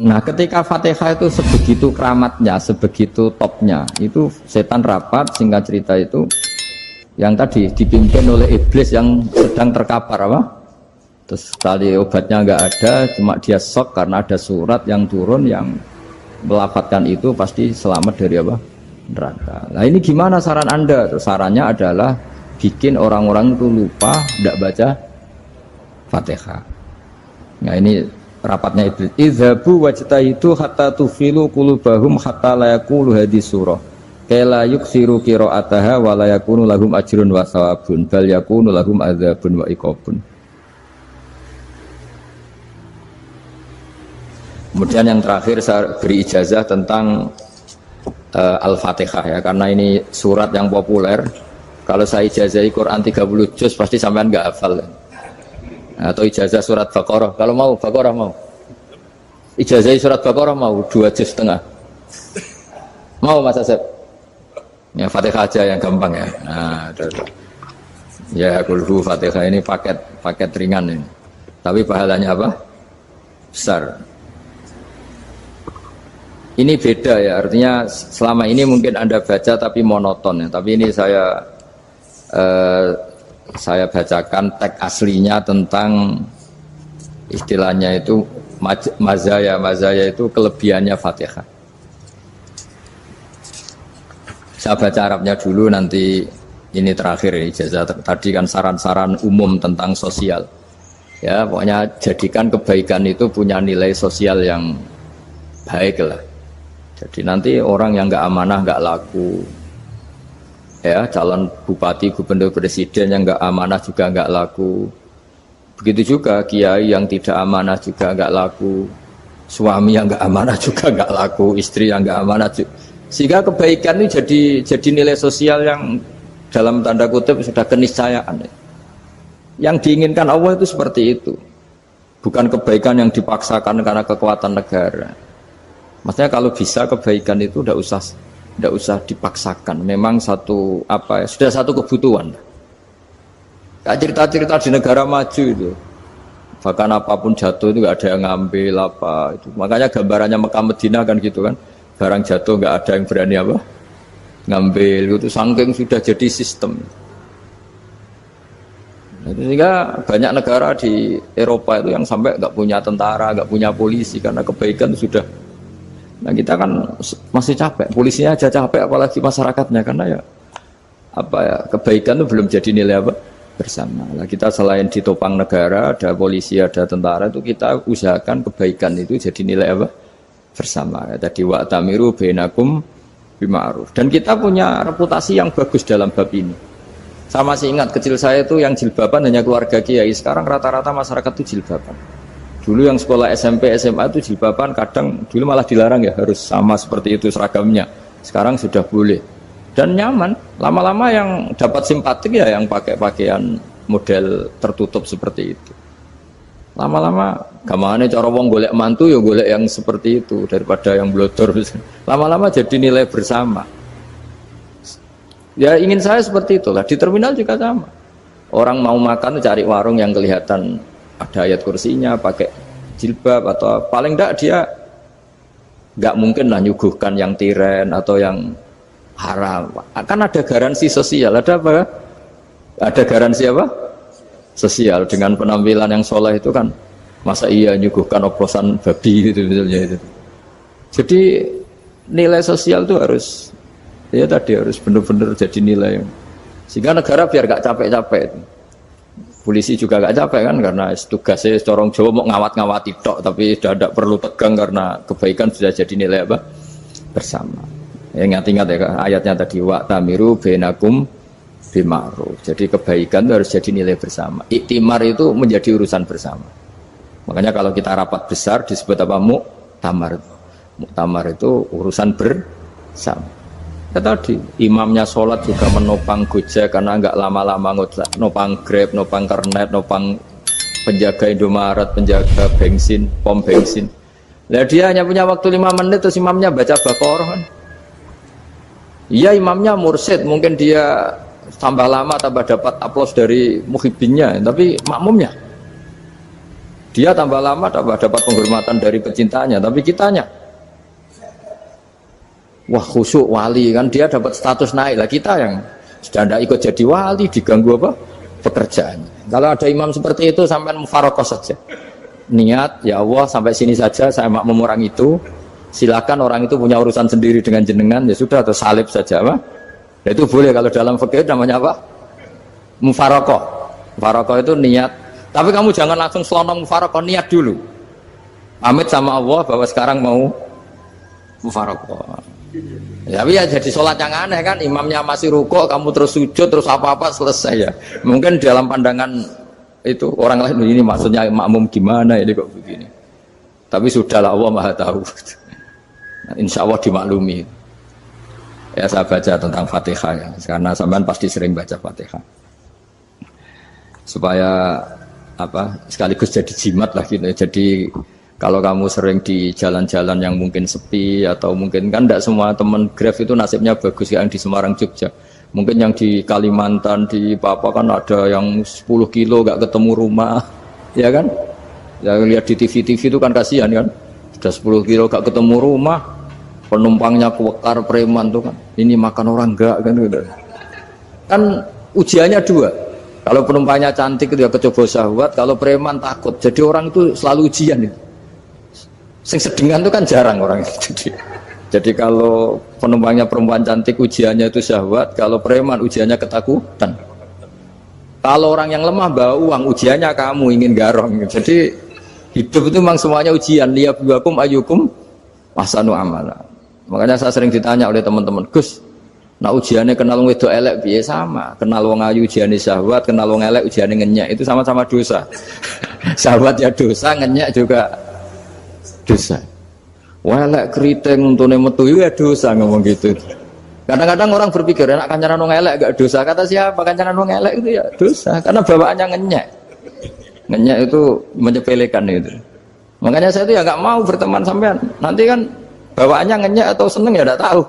Nah, ketika Fatihah itu sebegitu keramatnya, sebegitu topnya, itu setan rapat, singkat cerita itu yang tadi dipimpin oleh iblis yang sedang terkapar apa? Terus tali obatnya nggak ada, cuma dia shock karena ada surat yang turun yang melafatkan itu pasti selamat dari apa? Neraka. Nah ini gimana saran Anda? Terus sarannya adalah bikin orang-orang itu lupa, tidak baca Fatihah. Nah ini rapatnya iblis. Idzabu wajtahidu hatta tufilu qulubahum hatta la yaqulu hadis surah. Kala yuksiru qira'ataha wa la yakunu lahum ajrun wa thawabun bal yakunu lahum adzabun wa iqabun. Kemudian yang terakhir saya beri ijazah tentang Al-Fatihah ya, karena ini surat yang populer. Kalau saya ijazahi Quran 30 juz pasti sampean enggak hafal. Atau ijazah surat Baqarah, kalau mau Baqarah mau. Ijazah surat Baqarah mau 2 juz setengah. Mau Mas Asep? Ya Fatihah aja yang gampang ya. Nah, ya kulhu Fatihah ini paket ringan ini. Tapi pahalanya apa? Besar. Ini beda ya, artinya selama ini mungkin Anda baca tapi monoton ya. Tapi ini saya bacakan teks aslinya tentang istilahnya itu mazaya itu kelebihannya Fatihah. Saya baca Arabnya dulu, nanti ini terakhir ya, ijazah tadi kan saran-saran umum tentang sosial ya, pokoknya jadikan kebaikan itu punya nilai sosial yang baik lah. Jadi nanti orang yang nggak amanah nggak laku ya, calon bupati, gubernur, presiden yang nggak amanah juga nggak laku. Begitu juga kiai yang tidak amanah juga nggak laku, suami yang nggak amanah juga nggak laku, istri yang nggak amanah juga. Sehingga kebaikan ini jadi nilai sosial yang dalam tanda kutip sudah keniscayaan. Yang diinginkan Allah itu seperti itu, bukan kebaikan yang dipaksakan karena kekuatan negara. Maksudnya kalau bisa kebaikan itu tidak usah dipaksakan. Memang sudah satu kebutuhan. Kayak cerita-cerita di negara maju itu, bahkan apapun jatuh itu nggak ada yang ngambil apa itu. Makanya gambarannya Mekah Medina kan gitu kan, barang jatuh nggak ada yang berani apa ngambil itu, saking sudah jadi sistem. Nah, sehingga banyak negara di Eropa itu yang sampai nggak punya tentara, nggak punya polisi karena kebaikan sudah. Nah kita kan masih capek, polisinya aja capek apalagi masyarakatnya, karena ya kebaikan itu belum jadi nilai apa bersama. Nah kita selain ditopang negara, ada polisi, ada tentara, itu kita usahakan kebaikan itu jadi nilai apa bersama. Ya, tadi wa'tamiru bainakum bima'ruf. Dan kita punya reputasi yang bagus dalam bab ini. Saya masih ingat kecil saya itu yang jilbaban hanya keluarga kiai. Sekarang rata-rata masyarakat itu jilbaban. Dulu yang sekolah SMP, SMA itu jilbaban, kadang dulu malah dilarang ya, harus sama seperti itu seragamnya. Sekarang sudah boleh dan nyaman. Lama-lama yang dapat simpatik ya yang pakai pakaian model tertutup seperti itu. Lama-lama gamane cara wong golek mantu ya golek yang seperti itu daripada yang blodor. Lama-lama jadi nilai bersama. Ya ingin saya seperti itulah. Di terminal juga sama. Orang mau makan cari warung yang kelihatan ada ayat kursinya, pakai jilbab, atau paling enggak dia enggak mungkin lah nyuguhkan yang tiren atau yang haram. Kan ada garansi sosial, ada apa? Ada garansi apa? Sosial. Dengan penampilan yang soleh itu kan, masa iya nyuguhkan oplosan babi gitu misalnya itu. Jadi nilai sosial itu harus harus benar-benar jadi nilai. Sehingga negara biar gak capek-capek. Polisi juga gak capek kan, karena tugasnya corong Jawa mau ngawat-ngawati tok, tapi sudah tidak perlu tegang karena kebaikan sudah jadi nilai apa bersama. Ya, ingat-ingat ya ayatnya tadi, wa'tamiru bainakum bima'ruf. Jadi kebaikan itu harus jadi nilai bersama. Iktimar itu menjadi urusan bersama. Makanya kalau kita rapat besar disebut apa? Muktamar. Muktamar itu urusan bersama. Ya tadi imamnya sholat juga menopang Gojek karena nggak lama-lama nopang Grab, nopang Kernet, nopang penjaga Indomaret, penjaga bensin, pom bensin. Nah dia hanya punya waktu 5 menit terus imamnya baca Baqarah kan. Iya imamnya mursyid, mungkin dia tambah lama tambah dapat aplaus dari muhibbinnya, tapi makmumnya Dia tambah lama tambah dapat penghormatan dari pecintanya, tapi kitanya wah khusyuk wali kan, dia dapat status naik lah. Kita yang sudah tidak ikut jadi wali diganggu apa pekerjaannya. Kalau ada imam seperti itu sampai mufarokoh saja, niat ya Allah sampai sini saja, saya makmum orang itu, silakan orang itu punya urusan sendiri dengan jenengan, ya sudah, atau salib saja apa ya, itu boleh. Kalau dalam fikih namanya apa, mufarokoh. Mufarokoh itu niat, tapi kamu jangan langsung selonong mufarokoh, niat dulu pamit sama Allah bahwa sekarang mau mufarokoh. Ya, tapi ya jadi sholat yang aneh kan, imamnya masih rukuk, kamu terus sujud, terus apa-apa selesai ya. Mungkin dalam pandangan itu orang lain ini maksudnya makmum gimana ini kok begini. Tapi sudahlah, Allah Maha tahu. Insya Allah dimaklumi. Ya saya baca tentang Fatihah ya, karena sampean pasti sering baca Fatihah. Supaya apa sekaligus jadi jimat lah gitu. Jadi kalau kamu sering di jalan-jalan yang mungkin sepi, atau mungkin kan tidak semua teman Grab itu nasibnya bagus yang di Semarang Jogja. Mungkin yang di Kalimantan, di Papua kan ada yang 10 kilo gak ketemu rumah, ya kan? Ya lihat di TV-TV itu kan kasihan kan. Sudah 10 kilo gak ketemu rumah, penumpangnya kuwekar preman tuh kan. Ini makan orang enggak kan gitu. Kan ujiannya dua. Kalau penumpangnya cantik itu ya kecoba syahwat, kalau preman takut. Jadi orang itu selalu ujian itu. Sing sedengan itu kan jarang orang itu. Jadi kalau penumpangnya perempuan cantik ujiannya itu syahwat, kalau preman ujiannya ketakutan. Kalau orang yang lemah bawa uang ujiannya kamu ingin garong. Jadi hidup itu memang semuanya ujian. Liyabluwakum ayyukum ahsanu amala. Makanya saya sering ditanya oleh teman-teman, Gus, nah ujiannya kenal wong wedok elek piye? Sama. Kenal wong ayu ujiannya syahwat, kenal wong elek ujiannya ngenyek, itu sama-sama dosa. Syahwat ya dosa, ngenyek juga dosa. Wah elek keriting untune metu ya dosa, ngomong gitu. Kadang-kadang orang berpikir enak kancanan wong elek gak dosa. Kata siapa? Kancanan wong elek itu ya dosa, karena bawaannya ngenyek. Ngenyek itu menyepelekan itu. Makanya saya itu ya gak mau berteman sampean. Nanti kan bawaannya ngenyek atau seneng ya tidak tahu.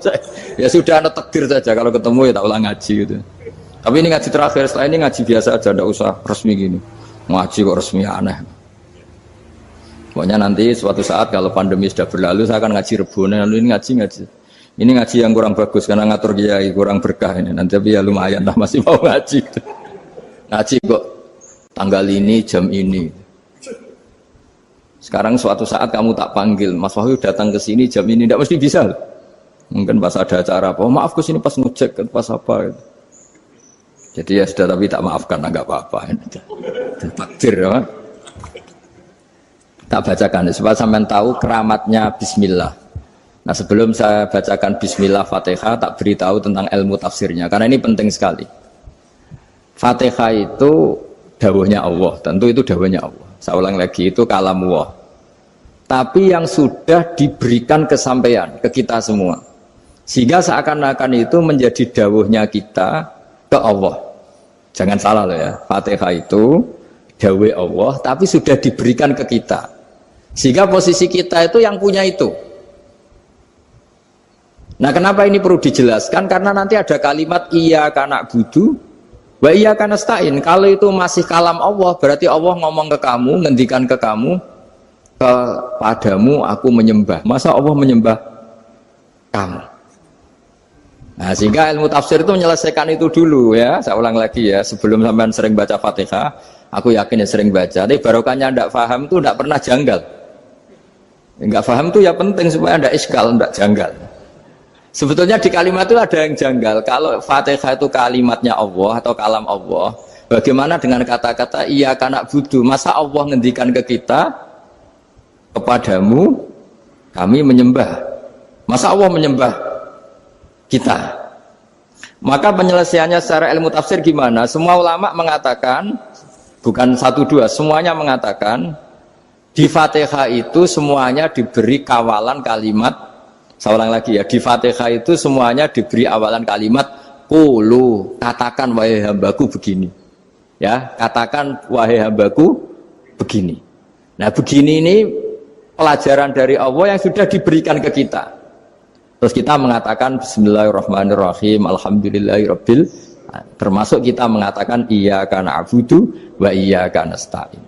Ya sudah, ada takdir saja, kalau ketemu ya tak ulang ngaji gitu. Tapi ini ngaji terakhir, setelah ini ngaji biasa aja, tidak usah resmi gini. Ngaji kok resmi aneh. Pokoknya nanti suatu saat kalau pandemi sudah berlalu, saya akan ngaji Rebone. Lalu ini ngaji. Ini ngaji yang kurang bagus karena ngatur kiai, kurang berkah ini. Nanti tapi ya lumayan lah, masih mau ngaji. Ngaji kok tanggal ini, jam ini. Sekarang suatu saat kamu tak panggil, Mas Wahyu datang ke sini jam ini, tidak mesti bisa. Mungkin pas ada acara apa, maaf ke sini pas ngecek, pas apa. Jadi ya sudah, tapi tak maafkan, enggak apa-apa. Takdir ya. Tak bacakan supaya sampean tahu keramatnya bismillah. Nah sebelum saya bacakan bismillah Fatihah, tak beritahu tentang ilmu tafsirnya karena ini penting sekali. Fatihah itu dawuhnya Allah, tentu itu dawuhnya Allah. Saya ulang lagi, itu kalam Allah. Tapi yang sudah diberikan kesampaian ke kita semua, sehingga seakan-akan itu menjadi dawuhnya kita ke Allah. Jangan salah loh ya, Fatihah itu dawuh Allah, tapi sudah diberikan ke kita. Sehingga posisi kita itu yang punya itu. Nah kenapa ini perlu dijelaskan? Karena nanti ada kalimat iyyaka na'budu wa iyyaka nasta'in. Kalau itu masih kalam Allah, berarti Allah ngomong ke kamu, ngendikan ke kamu, kepadamu aku menyembah. Masa Allah menyembah kamu? Nah sehingga ilmu tafsir itu menyelesaikan itu dulu ya. Saya ulang lagi ya, sebelum sampean sering baca Fatihah, aku yakin ya sering baca. Tapi barokahnya tidak paham itu tidak pernah janggal. Enggak paham itu ya penting supaya tidak iskal, tidak janggal. Sebetulnya di kalimat itu ada yang janggal. Kalau Fatihah itu kalimatnya Allah atau kalam Allah, bagaimana dengan kata-kata iyyaka na'budu? Masa Allah ngendikan ke kita, kepadamu kami menyembah? Masa Allah menyembah kita? Maka penyelesaiannya secara ilmu tafsir gimana? Semua ulama mengatakan, bukan satu dua, semuanya mengatakan di Fatihah itu semuanya diberi kawalan kalimat. Saya ulang lagi ya, di Fatihah itu semuanya diberi awalan kalimat qulu, katakan wahai hambaku begini. Ya, katakan wahai hambaku begini. Nah, begini ini pelajaran dari Allah yang sudah diberikan ke kita. Terus kita mengatakan bismillahirrahmanirrahim, alhamdulillahirabbil, termasuk kita mengatakan iyyaka na'budu wa iyyaka nasta'in.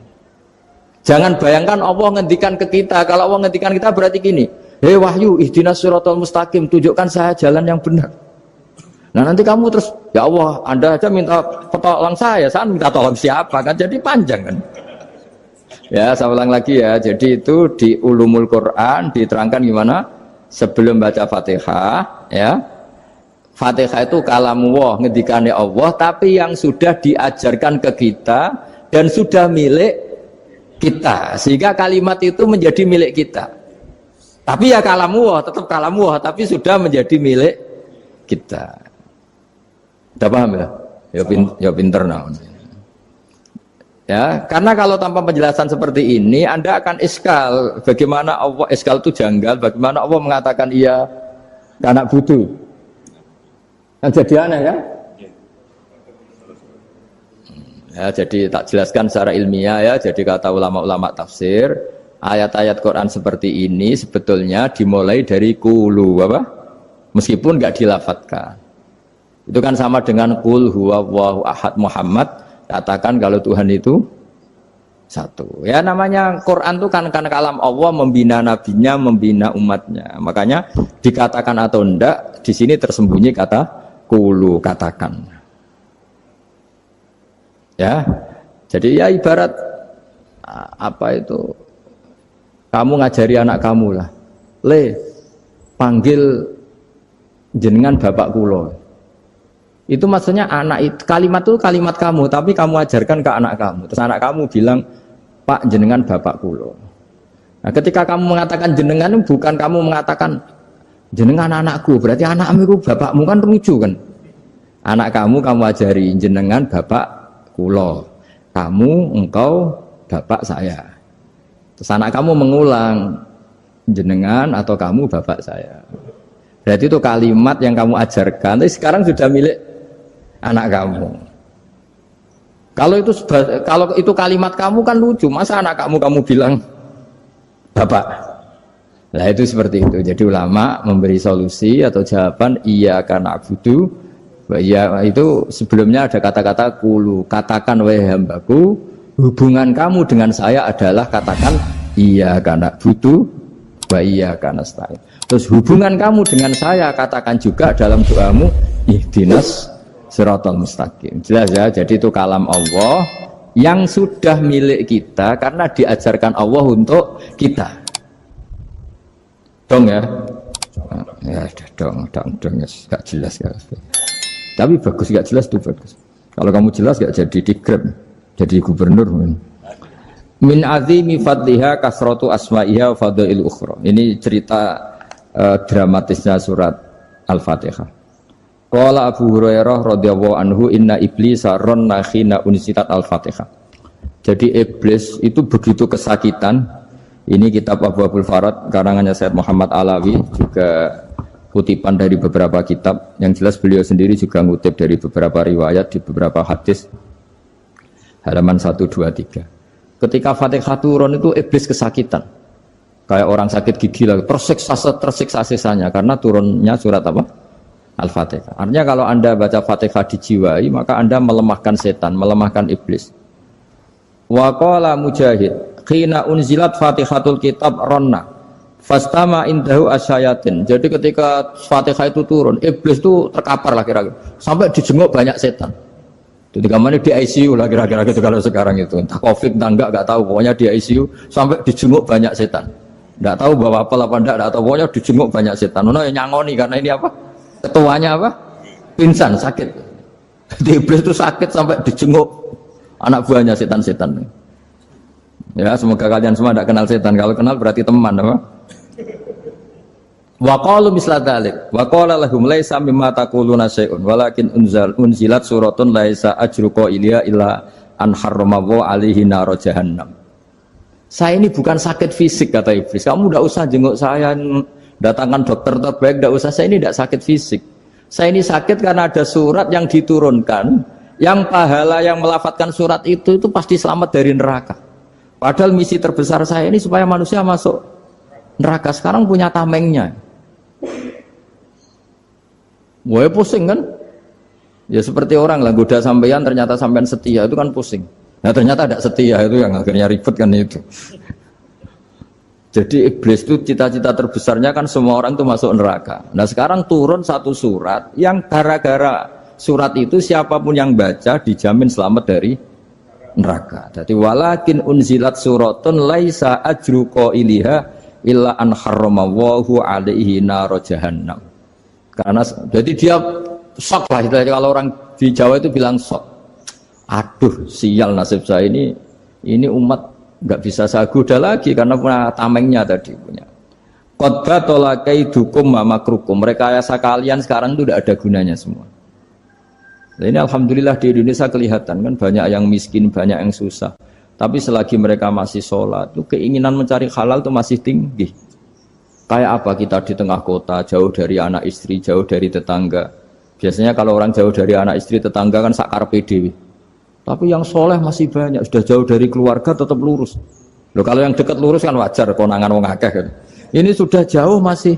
Jangan bayangkan Allah ngendikan ke kita. Kalau Allah ngendikan kita berarti gini, hei wahyu, ihdinas siratal mustaqim, tunjukkan saya jalan yang benar. Nah nanti kamu terus, ya Allah, Anda aja minta tolong saya minta tolong siapa kan? Jadi panjang kan? Ya, saya ulang lagi ya. Jadi itu di Ulumul Quran diterangkan gimana? Sebelum baca Fatihah, ya. Fatihah itu kalamullah, ngendikane Allah, tapi yang sudah diajarkan ke kita dan sudah milik kita, sehingga kalimat itu menjadi milik kita. Tapi ya kalamullah, tetap kalamullah, tapi sudah menjadi milik kita. Udah paham ya? Ya pinter nah. Ya, karena kalau tanpa penjelasan seperti ini, Anda akan iskal. Bagaimana Allah, iskal itu janggal, bagaimana Allah mengatakan iya anak butuh. Yang jadi aneh ya? Ya, jadi tak jelaskan secara ilmiah ya. Jadi kata ulama-ulama tafsir, ayat-ayat Quran seperti ini sebetulnya dimulai dari qulu apa? Meskipun nggak dilafatkan. Itu kan sama dengan qul huwallahu ahad Muhammad, katakan kalau Tuhan itu satu. Ya namanya Quran itu kan kalam Allah, membina nabinya, membina umatnya. Makanya dikatakan atau enggak, di sini tersembunyi kata qulu, katakan. Ya, jadi ya ibarat apa itu? Kamu ngajari anak kamu lah, panggil jenengan bapak kulo. Itu maksudnya anak itu, kalimat itu kalimat kamu, tapi kamu ajarkan ke anak kamu. Terus anak kamu bilang, Pak jenengan bapak kulo. Nah, ketika kamu mengatakan jenengan, bukan kamu mengatakan jenengan anakku, berarti anakmu itu bapakmu, kan lucu kan? Anak kamu ajari jenengan bapak kulo. Kamu, engkau, bapak saya. Terus anak kamu mengulang, jenengan atau kamu bapak saya. Berarti itu kalimat yang kamu ajarkan, tapi sekarang sudah milik anak kamu. Kalau itu kalimat kamu kan lucu, masa anak kamu bilang bapak. Nah itu seperti itu. Jadi ulama memberi solusi atau jawaban iya karena abudu. Iya itu sebelumnya ada kata-kata kulu, katakan wahai hambaku, hubungan kamu dengan saya adalah katakan iya karena butuh, wa iya karena stain. Terus hubungan kamu dengan saya katakan juga dalam doamu ihdinas siratal mustaqim. Jelas ya, jadi itu kalam Allah yang sudah milik kita karena diajarkan Allah untuk kita. Dong ya? Ya dong, gak jelas ya. Tapi bagus, gak jelas itu bagus. Kalau kamu jelas gak jadi digrab, jadi gubernur. Min azimi fadliha kasratu asma'iha wa fadail ukhra. Ini cerita dramatisnya surat Al-Fatihah. Qala Abu Hurairah radhiyallahu anhu inna iblisa ranna khina unsitat Al-Fatihah. Jadi iblis itu begitu kesakitan. Ini kitab Abu Abul Farad karangannya Sayyid Muhammad Alawi, juga kutipan dari beberapa kitab. Yang jelas beliau sendiri juga ngutip dari beberapa riwayat di beberapa hadis. Halaman 123. Ketika Fatihah turun itu iblis kesakitan. Kayak orang sakit gigi lah, tersiksa sisanya karena turunnya surat apa? Al-Fatihah. Artinya kalau Anda baca Fatihah dijiwai, maka Anda melemahkan setan, melemahkan iblis. Wa qala Mujahid, khina unzilat Fatihatul kitab ronna fastama indahu asyayatin. Jadi ketika Fatihah itu turun, iblis itu terkapar lah kira-kira. Sampai dijenguk banyak setan. Jadi kemana di ICU lah kira-kira gitu kalau sekarang itu. Entah COVID entah enggak tahu, pokoknya di ICU sampai dijenguk banyak setan. Enggak tahu bawa apa enggak tahu, pokoknya dijenguk banyak setan. Ono yang nyangoni karena ini apa? Ketuanya apa? Pingsan, sakit. Jadi iblis itu sakit sampai dijenguk anak buahnya setan-setan. Ya, semoga kalian semua tidak kenal setan. Kalau kenal berarti teman, apa? Wa qalu misla dzalik. Wa qala lahum laisa mimma taquluna syai'un walakin unzilat suratun laisa ajru qailiha illa an harramahu alaihi nar jahannam. Saya ini bukan sakit fisik kata iblis. Kamu tidak usah jenguk saya, datangkan dokter terbaik, tidak usah. Saya ini tidak sakit fisik. Saya ini sakit karena ada surat yang diturunkan, yang pahala yang melafadzkan surat itu pasti selamat dari neraka. Padahal misi terbesar saya ini supaya manusia masuk neraka. Sekarang punya tamengnya. Wah pusing kan? Ya seperti orang lah, goda sampeyan ternyata sampean setia, itu kan pusing. Nah ternyata tidak setia, itu yang akhirnya ribet kan itu. Jadi iblis itu cita-cita terbesarnya kan semua orang itu masuk neraka. Nah sekarang turun satu surat yang gara-gara surat itu siapapun yang baca dijamin selamat dari neraka. Jadi walakin unzilat suratun laisa ajru qailiha illa an harramallahu alaihi nar jahannam. Karena jadi dia shock lah, kalau orang di Jawa itu bilang shock. Aduh, sial nasib saya ini umat nggak bisa saya goda lagi karena punya tamengnya tadi punya. Qad tolakaidukum makrukum. Rekayasa kalian sekarang itu tidak ada gunanya semua. Nah, ini alhamdulillah di Indonesia kelihatan kan banyak yang miskin, banyak yang susah. Tapi selagi mereka masih sholat, itu keinginan mencari halal itu masih tinggi. Kayak apa kita di tengah kota, jauh dari anak istri, jauh dari tetangga. Biasanya kalau orang jauh dari anak istri, tetangga kan sakar PDW. Tapi yang soleh masih banyak, sudah jauh dari keluarga tetap lurus. Loh, kalau yang dekat lurus kan wajar, konangan wong akeh kan. Ini sudah jauh masih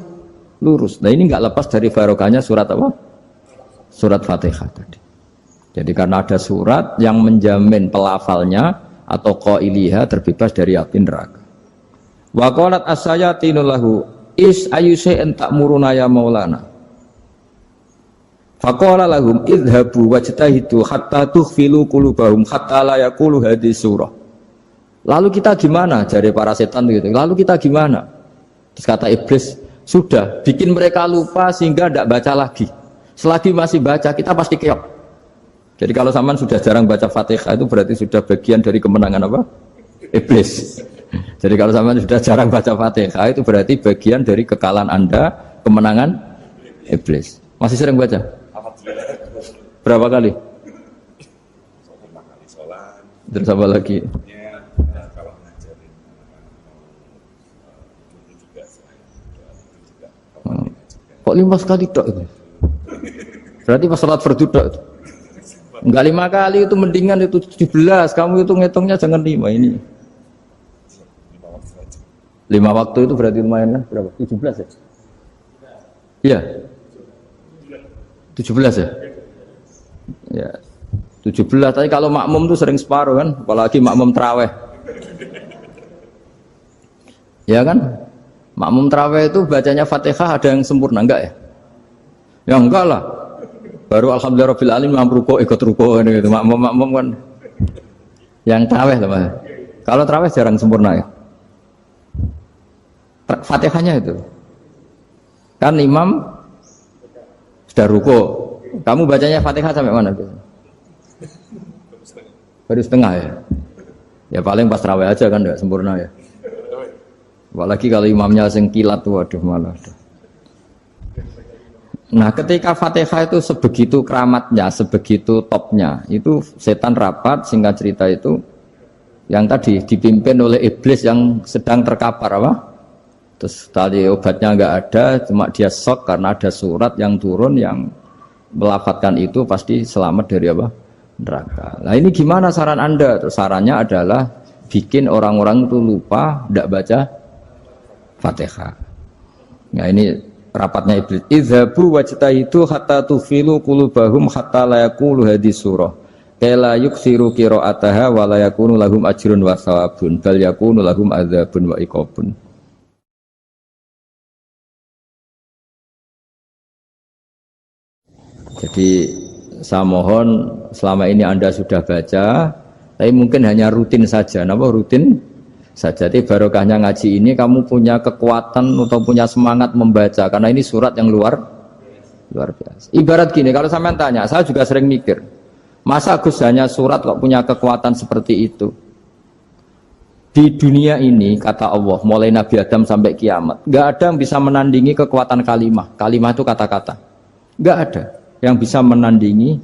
lurus. Nah ini nggak lepas dari barokahnya surat apa? Surat Fatihah tadi. Jadi karena ada surat yang menjamin pelafalnya atau qailiha terbebas dari api neraka. Wa qalat as-sayatinu lahu is ayyusai'in ta'muruna ya maulana. Faqala lahum idhabu wajtahidu hatta tukhfilu qulubahum hatta la yaqulu hadhihi surah. Lalu kita gimana? Jari para setan gitu. Lalu kita gimana? Terus kata iblis, sudah bikin mereka lupa sehingga tidak baca lagi. Selagi masih baca kita pasti keok. Jadi kalau sampean sudah jarang baca Fatihah itu berarti sudah bagian dari kemenangan apa? Iblis. Jadi kalau sampean sudah jarang baca Fatihah itu berarti bagian dari kekalahan Anda, kemenangan iblis. Masih sering baca? Berapa kali? Terus apa lagi? Kok 5 kali tok itu? Berarti pas salat fardu tok itu. Enggak 5 kali itu mendingan itu 17. Kamu itu ngitungnya jangan 5 ini. 5 waktu itu berarti lumayan kan? Berapa? 17 ya? Iya. 17 ya? Ya. 17. Tapi kalau makmum tuh sering separuh kan, apalagi makmum tarawih. Ya kan? Makmum tarawih itu bacanya Fatihah ada yang sempurna enggak ya? Ya enggak lah. Baru alhamdulillah rabbil alamin mamruko ikut ruko gitu. Makmum kan yang tarawih lah, Mas. Kalau tarawih jarang sempurna ya. Fatihahnya itu. Kan imam sudah ruko. Kamu bacanya Fatihah sampai mana tuh? Baru setengah ya. Ya paling pas tarawih aja kan enggak sempurna ya. Apalagi kalau imamnya sing kilat tuh, waduh malah. Nah ketika Fatihah itu sebegitu keramatnya, sebegitu topnya, itu setan rapat, singkat cerita itu yang tadi dipimpin oleh iblis yang sedang terkapar apa? Terus tadi obatnya nggak ada, cuma dia shock karena ada surat yang turun yang melafatkan itu pasti selamat dari apa? Neraka. Nah ini gimana saran Anda? Terus sarannya adalah bikin orang-orang itu lupa, tidak baca Fatihah. Nah ini rapatnya iblis. Idzabu wajtahidu hatta tufilu qulubahum hatta la yaqulu hadhihi surah. Kala yuksiru qira'ataha wa la yakunu lahum ajrun wa thawabun bal yakunu lahum adzabun wa iqabun. Jadi saya mohon selama ini Anda sudah baca, tapi mungkin hanya rutin saja. Napa rutin saja? Jadi barokahnya ngaji ini kamu punya kekuatan atau punya semangat membaca karena ini surat yang luar biasa. Ibarat gini, kalau sampean tanya, saya juga sering mikir, masa Gus hanya surat kok punya kekuatan seperti itu? Di dunia ini kata Allah, mulai Nabi Adam sampai kiamat, nggak ada yang bisa menandingi kekuatan kalimah. Kalimah itu kata-kata, nggak ada yang bisa menandingi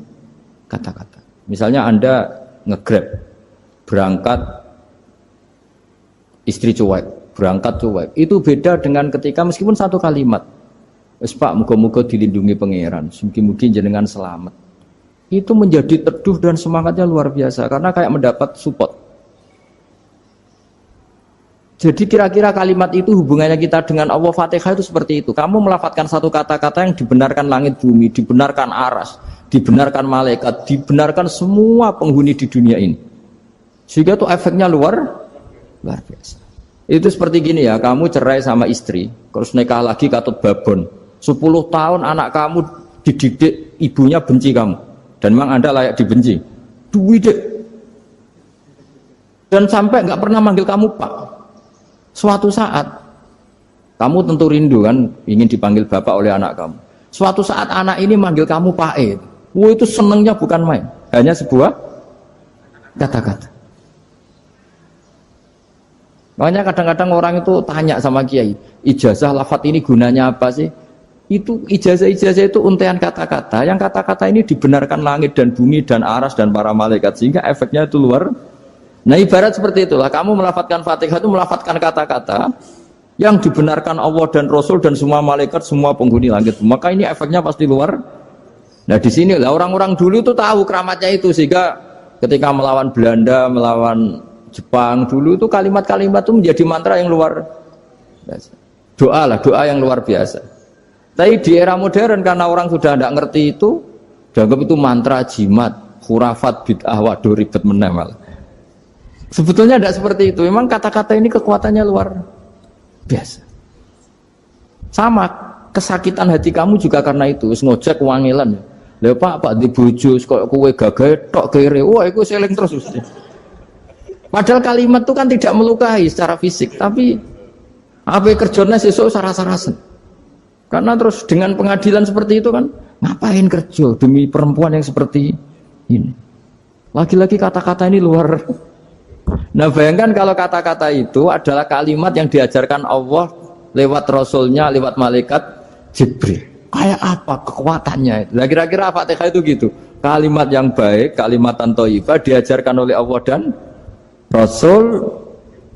kata-kata. Misalnya Anda nge-grab berangkat istri cuek, berangkat cuek. Itu beda dengan ketika meskipun satu kalimat. Wes Pak, muga-muga dilindungi pangeran, mugi-mugi jenengan selamat. Itu menjadi teduh dan semangatnya luar biasa karena kayak mendapat support. Jadi kira-kira kalimat itu hubungannya kita dengan Allah, Fatihah itu seperti itu. Kamu melafadzkan satu kata-kata yang dibenarkan langit bumi, dibenarkan aras, dibenarkan malaikat, dibenarkan semua penghuni di dunia ini. Sehingga tuh efeknya luar biasa. Itu seperti gini ya, kamu cerai sama istri, terus nikah lagi katut babon. 10 tahun anak kamu dididik ibunya benci kamu. Dan memang Anda layak dibenci. Dididik. Dan sampai nggak pernah manggil kamu Pak. Suatu saat, kamu tentu rindu kan, ingin dipanggil Bapak oleh anak kamu. Suatu saat anak ini manggil kamu Pak E. Wah itu senengnya bukan main. Hanya sebuah kata-kata. Makanya kadang-kadang orang itu tanya sama kiai, ijazah lafadz ini gunanya apa sih? Itu ijazah-ijazah itu untaian kata-kata, yang kata-kata ini dibenarkan langit dan bumi dan aras dan para malaikat, sehingga efeknya itu luar. Nah ibarat seperti itulah, kamu melafadzkan Fatihah itu melafadzkan kata-kata yang dibenarkan Allah dan Rasul dan semua malaikat, semua penghuni langit. Maka ini efeknya pasti luar. Nah di sini lah orang-orang dulu itu tahu keramatnya itu, sehingga ketika melawan Belanda, melawan Jepang dulu itu kalimat-kalimat itu menjadi mantra yang luar biasa. Doa yang luar biasa. Tapi di era modern karena orang sudah tidak ngerti itu, dianggap itu mantra, jimat, khurafat, bid'ah, waduh ribet menemal. Sebetulnya tidak seperti itu. Memang kata-kata ini kekuatannya luar biasa. Sama kesakitan hati kamu juga karena itu. Ngojek wangilan. Lha Pak di bojo kok kowe gagahe tok kere. Wah, iku seling terus. Padahal kalimat itu kan tidak melukai secara fisik, tapi apa kerjanya sesuk sarah-sarasen. Karena terus dengan pengadilan seperti itu kan, ngapain kerja demi perempuan yang seperti ini? Lagi-lagi kata-kata ini luar. Nah bayangkan kalau kata-kata itu adalah kalimat yang diajarkan Allah lewat Rasulnya, lewat malaikat Jibril. Kayak apa kekuatannya? Nah kira-kira Fatihah itu gitu. Kalimat yang baik, kalimatan thayyibah diajarkan oleh Allah dan Rasul,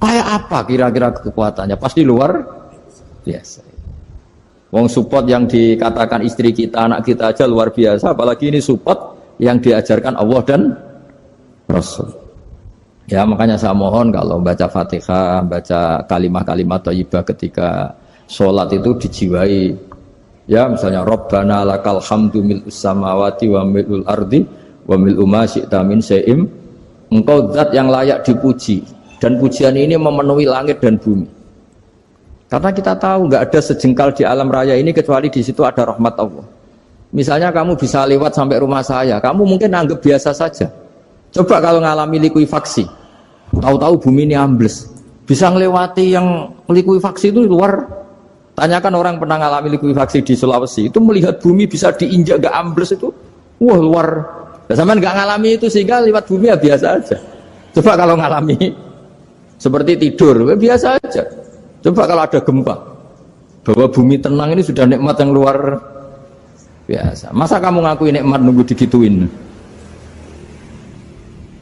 kayak apa kira-kira kekuatannya? Pasti luar biasa. Wong support yang dikatakan istri kita, anak kita aja luar biasa, apalagi ini support yang diajarkan Allah dan Rasul. Ya makanya saya mohon kalau baca Fatihah, baca kalimat-kalimat thayyibah ketika sholat itu dijiwai. Ya misalnya Rabbana lakal hamdu mil'us samawati wa mil'ul ardi wa mil'u ma syi'ta min syai'im. Engkau zat yang layak dipuji, dan pujian ini memenuhi langit dan bumi. Karena kita tahu nggak ada sejengkal di alam raya ini kecuali di situ ada rahmat Allah. Misalnya kamu bisa lewat sampai rumah saya, kamu mungkin anggap biasa saja. Coba kalau ngalami likuifaksi, tahu-tahu bumi ini ambles, bisa ngelewati yang likuifaksi itu luar. Tanyakan orang pernah ngalami likuifaksi di Sulawesi, itu melihat bumi bisa diinjak nggak ambles itu, wah luar. Nah, sampean nggak ngalami itu sehingga lewat bumi ya biasa aja. Coba kalau ngalami seperti tidur, ya biasa aja. Coba kalau ada gempa, bahwa bumi tenang ini sudah nikmat yang luar biasa. Masa kamu ngaku nikmat nunggu digituin?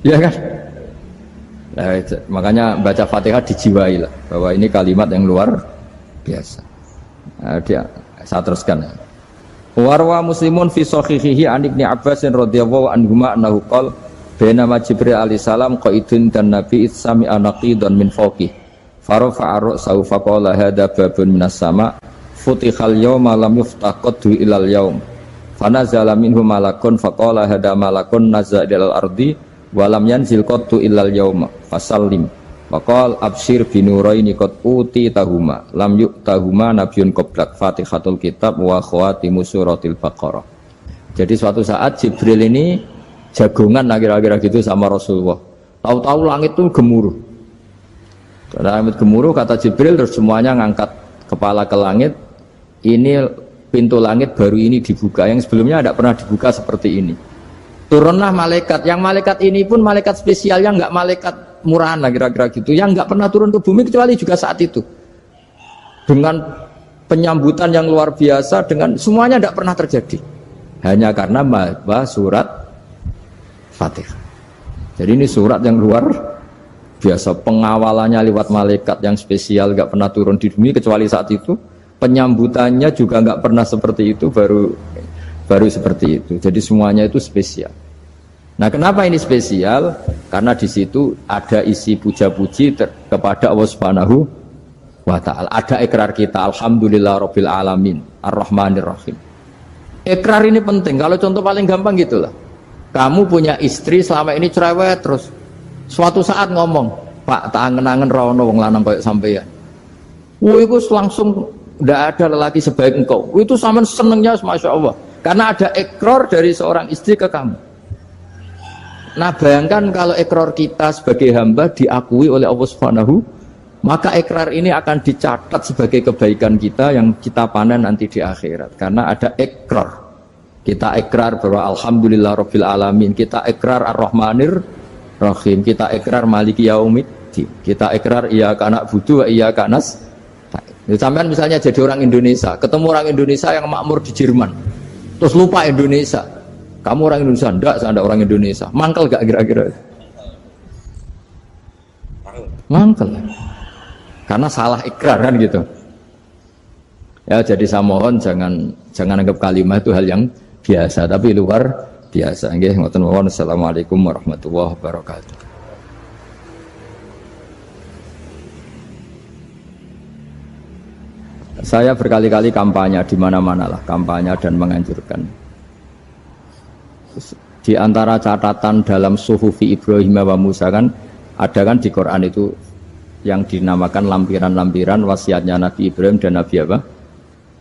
Ya kan? Nah, makanya baca Fatihah dijiwai lah, bahwa ini kalimat yang luar biasa. Nah, saya teruskan. Warwa Muslimun fi sahihihi an Ibnu Abbas radhiyallahu anhuma annahu qala bainama Jibril alaihi salam qaidun dan Nabi itsami anaqidan min fawqih farafa'a ra'sahu faqala hadza babun minas sama futihal yawma lam yuftah qaddu ilal yaum fanazala minhu malakun faqala hadza malakun nazza ilal ardi wa lam yanzil qaddu ilal yaum fasallim faqal absyir binuraini qad uti tahuma lam yu'tahuma nabiyyun qablak Fatihatul kitab wa khawatimu suratil Baqarah. Jadi suatu saat Jibril ini jagongan kira-kira gitu sama Rasulullah. Tahu-tahu langit itu gemuruh. Karena langit gemuruh kata Jibril terus semuanya ngangkat kepala ke langit. Ini pintu langit baru ini dibuka, yang sebelumnya tidak pernah dibuka seperti ini. Turunlah malaikat, yang malaikat ini pun malaikat spesial, yang nggak malaikat murahan lah kira-kira gitu, yang nggak pernah turun ke bumi kecuali juga saat itu, dengan penyambutan yang luar biasa, dengan semuanya tidak pernah terjadi, hanya karena bahwa surat Fatihah. Jadi ini surat yang luar biasa, pengawalannya lewat malaikat yang spesial, nggak pernah turun di bumi kecuali saat itu, penyambutannya juga nggak pernah seperti itu, baru seperti itu. Jadi semuanya itu spesial. Nah, kenapa ini spesial? Karena di situ ada isi puja-puji kepada Allah Subhanahu wa ta'ala. Ada ikrar kita, alhamdulillah rabbil alamin, ar-rahmanir rahim. Ikrar ini penting. Kalau contoh paling gampang gitulah. Kamu punya istri selama ini cerewet terus. Suatu saat ngomong, Pak, tak angen-angen rono wong lanang kayak sampeyan. Itu langsung tidak ada lelaki sebaik engkau. Itu sama senengnya, masya Allah. Karena ada ikrar dari seorang istri ke kamu. Nah bayangkan kalau ikrar kita sebagai hamba diakui oleh Allah Subhanahu, maka ikrar ini akan dicatat sebagai kebaikan kita yang kita panen nanti di akhirat. Karena ada ikrar. Kita ikrar bahwa Alhamdulillah Rabbil Alamin. Kita ikrar Ar-Rahmanir Rahim. Kita ikrar Maliki Yaumiddin. Kita ikrar Iyyaka na'budu wa iyyaka nasta'in. Sampean misalnya jadi orang Indonesia, ketemu orang Indonesia yang makmur di Jerman, terus lupa Indonesia. Kamu orang Indonesia? Enggak, saya enggak orang Indonesia. Mangkel gak kira-kira? Mangkel. Karena salah ikrar kan gitu. Ya jadi saya mohon jangan anggap kalimat itu hal yang biasa, tapi luar biasa. Nggih, ngoten mawon. Assalamualaikum warahmatullahi wabarakatuh. Saya berkali-kali kampanye di mana-mana lah, kampanye dan menganjurkan. Di antara catatan dalam Suhufi Ibrahim wa Musa kan ada kan di Quran itu yang dinamakan lampiran-lampiran wasiatnya Nabi Ibrahim dan Nabi apa?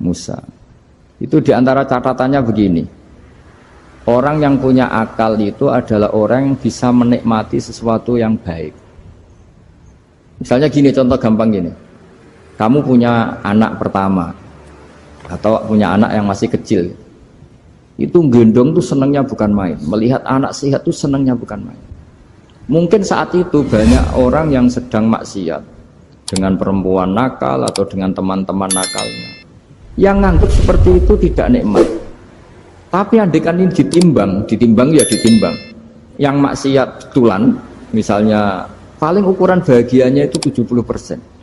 Musa. Itu di antara catatannya begini. Orang yang punya akal itu adalah orang yang bisa menikmati sesuatu yang baik. Misalnya gini, contoh gampang gini. Kamu punya anak pertama atau punya anak yang masih kecil, itu gendong tuh senangnya bukan main, melihat anak sehat tuh senangnya bukan main. Mungkin saat itu banyak orang yang sedang maksiat dengan perempuan nakal atau dengan teman-teman nakalnya, yang nganggap seperti itu tidak nikmat. Tapi andaikan ini ditimbang ya ditimbang. Yang maksiat tulan misalnya paling ukuran bahagianya itu 70%.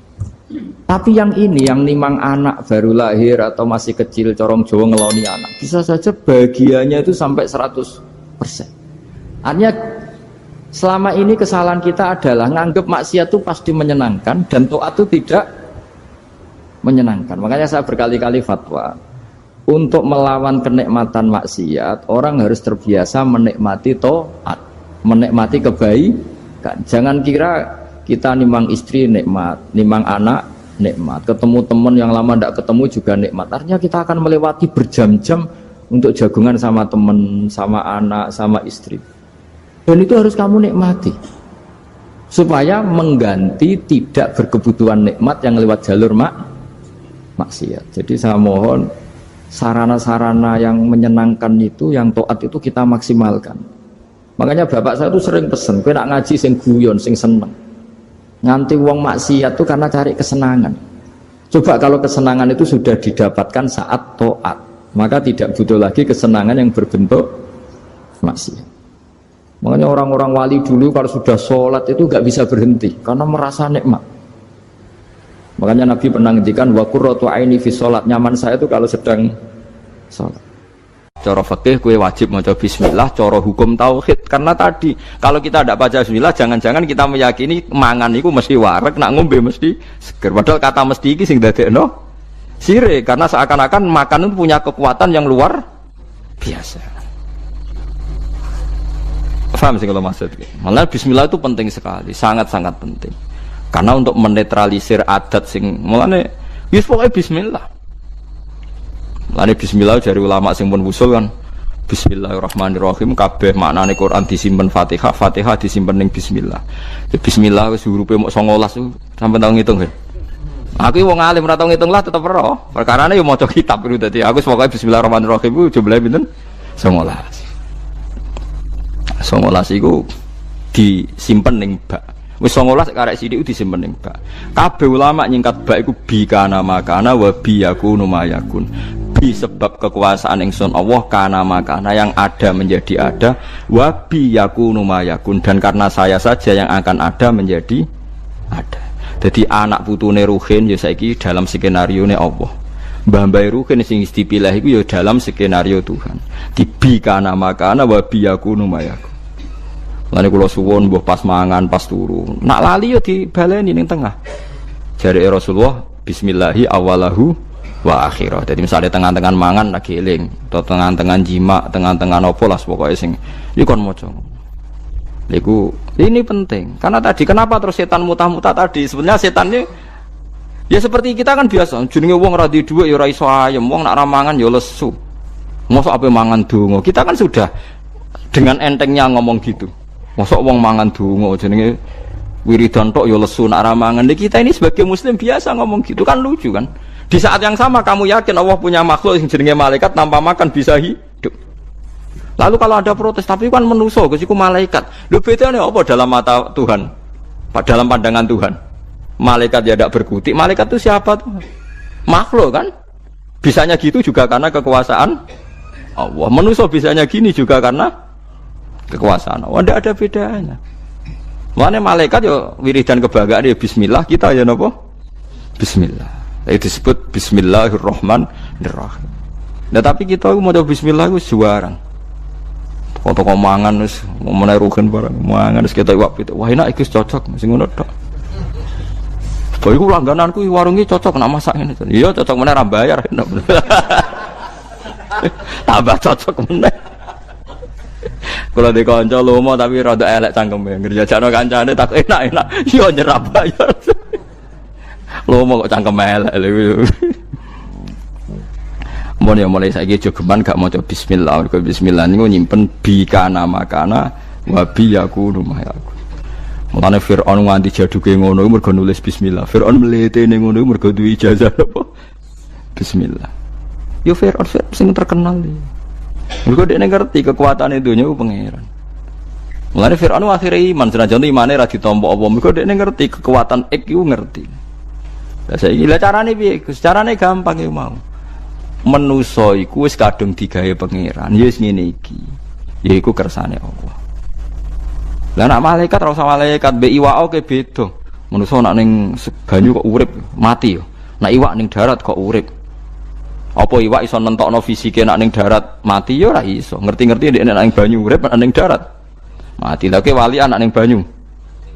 Tapi yang ini, yang nimang anak baru lahir atau masih kecil, corong Jawa ngeloni anak, bisa saja bahagianya itu sampai 100%. Artinya selama ini kesalahan kita adalah nganggap maksiat itu pasti menyenangkan dan taat itu tidak menyenangkan. Makanya saya berkali-kali fatwa, untuk melawan kenikmatan maksiat, orang harus terbiasa menikmati taat, menikmati kebaikan. Jangan kira kita nimang istri nikmat, nimang anak nikmat, ketemu teman yang lama tidak ketemu juga nikmat. Artinya kita akan melewati berjam-jam untuk jagungan sama teman, sama anak, sama istri. Dan itu harus kamu nikmati supaya mengganti tidak berkebutuhan nikmat yang lewat jalur maksiat. Jadi saya mohon sarana-sarana yang menyenangkan itu, yang taat itu kita maksimalkan. Makanya bapak saya itu sering pesen, kowe nak ngaji sing guyon, sing seneng. Nganti wong maksiat itu karena cari kesenangan. Coba kalau kesenangan itu sudah didapatkan saat taat, maka tidak butuh lagi kesenangan yang berbentuk maksiat. Makanya orang-orang wali dulu kalau sudah sholat itu gak bisa berhenti karena merasa nikmat. Makanya Nabi pernah ngendikan wa qurratu aini fi sholat, nyaman saya itu kalau sedang sholat. Cara fikih kue wajib maca bismillah, cara hukum tauhid. Karena tadi kalau kita tidak baca bismillah, jangan-jangan kita meyakini mangan itu mesti wareg, nak ngombe mesti seger. Padahal kata mesti iki sing dadekno sire, karena seakan-akan makan itu punya kekuatan yang luar biasa. Paham sih kalau maksud? Malah bismillah itu penting sekali, sangat-sangat penting. Karena untuk menetralisir adat sing mulane wis pokoke bismillah. Lani bismillah dari ulama sing pun usul kan bismillahirrahmanirrahim, kabeh maknane Quran disimpen Fatihah, Fatihah disimpen ning bismillah. Bismillah wis hurufe mok 19 sampeyan tau ngitung ya. Aku wong alim ora tau ngitung lah tetep ero. Perkarane yo maca kitab itu dadi aku pokoke bismillahirrahmanirrahim ku jumlahe pinten? 19. 19 iku disimpen ning bak. Wis 19 karek sithik disimpen ning bak. Kabeh ulama nyingkat bak iku bi kana makana wa bi yakunu mayakun. Bi sebab kekuasaan ingsun Allah kana makana yang ada menjadi ada, wa bi yakunu mayakun dan karena saya saja yang akan ada menjadi ada. Jadi anak putune Ruhin ya saiki dalam skenarione Allah. Mbah-mbah Ruhin sing dipilih iku ya dalam skenario Tuhan. Di bi kana makana wa bi yakunu mayakun. Lani kula suwun mbuh pas mangan pas turu. Nak lali yo dibaleni ning tengah. Jare Rasulullah bismillahi awalahu wa akhirah. Jadi misalnya tengah-tengah mangan lagi eling, atau tengah-tengah jima, tengah-tengah apa lah pokoknya sing iki kon maca. Ini penting. Karena tadi kenapa terus setan mutah-mutah tadi? Sebenarnya setan ini ya seperti kita kan biasa. Jenenge wong ra di dhuwit ya ora iso ayem, wong nak ramangan ya lesu. Mosok ape mangan donga. Kita kan sudah dengan entengnya ngomong gitu. Mosok wong mangan donga jenenge wiridan tok ya lesu nak ramangan. Kita ini sebagai muslim biasa ngomong gitu kan lucu kan. Di saat yang sama kamu yakin Allah punya makhluk yang jenenge malaikat tanpa makan bisa hidup. Lalu kalau ada protes, tapi kan manusia, kesiku malaikat. Lho bedanya apa dalam mata Tuhan? Dalam pandangan Tuhan. Malaikat ya tidak berkutik. Malaikat itu siapa tuh? Makhluk kan? Bisanya gitu juga karena kekuasaan Allah. Manusia bisanya gini juga karena kekuasaan Allah. Tidak ada bedanya. Makanya malaikat ya wiridan kebanggaan ya bismillah, kita ya napa? Bismillah. Itu disebut bismillahirrahmanirrahim. Nah tapi kita mau bismillah itu juarang. Toko mangan wis menawa rugen barang mangan wis ketok iwak pitik. Wah enak iki cocok sing ngono tok. Bae iku langgananku warung iki cocok nak masak ngene. Iya cocok meneh ra bayar. Tambah cocok meneh. Kula di kanca lomo tapi rada elek cangkeme. Ngerjajakno kancane tak enak-enak. Iya nyerah bayar. Lomo kok cangkem elek lho. Mun ya mulai saiki jogeman gak maca bismillah. Mergo bismillah niku nyimpen bi kana makana wa bi yakunu mayaku. Mulane Firaun nganti jaduke ngono mergo nulis bismillah. Firaun mletene ngono mergo duwe ijazah apa? Bismillah. Yo Firaun sing terkenal iki. Mergo dekne ngerti kekuatane donya ku pangeran. Mulane Firaun akhire iman senajan imane ra ditampa apa. Mergo dekne ngerti kekuatan iku ngerti. Lah saiki lha carane piye? Carane gampang iku mau. Manusa iku wis kadung digawe pangeran ya wis ngene iki yaiku kersane Allah. Lah nek malaikat ora usah malaikat mbek iwak oke beda. Manusa nek ning banyu kok urip mati yo. Nek iwak ning darat kok urip. Apa iwak iso nentokno fisike nek ning darat mati yo ora iso. Ngerti-ngerti nek ning banyu urip nek ning darat mati. Lah ke wali anak ning banyu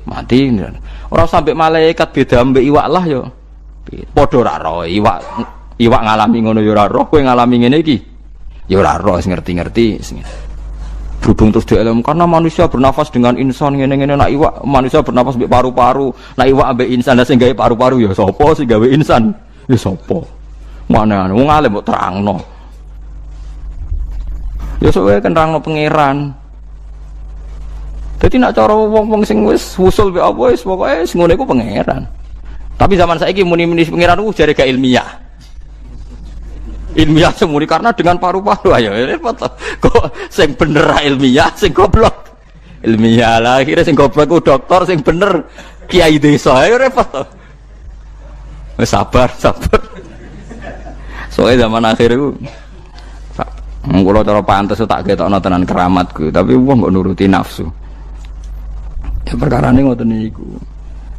mati. Ora usah mbek malaikat beda mbek iwak lah yo. Padha ora ro iwak ngalami ngono ya ora roh, kowe ngalami ngene iki ya ora roh, ngerti-ngerti berhubung terus dielem karena manusia bernafas dengan insan ngene-ngene. Nak iwak manusia bernafas mbek paru-paru, nak iwak ambek insan lah sing gawe paru-paru ya sapa sing gawe insan ya sapa mana wong alim kok terangno ya sok wae nerangno pangeran. Dadi nak cara wong-wong sing wis usul mbek apa wis pokoke sing ngene iku pangeran. Tapi zaman saiki muni-muni pangeran ku jare gak ilmiah. Ilmiah semuri karena dengan paru-paru ayo repot kok sing bener ilmiah sing goblok ilmiah lah akhirnya sing goblok ku dokter sing bener kiai desa ayo repot sabar soalnya zaman akhir itu kula cara pantes tak ketokno tenan keramatku tapi wong kok nuruti nafsu ya perkarane ngoten niku.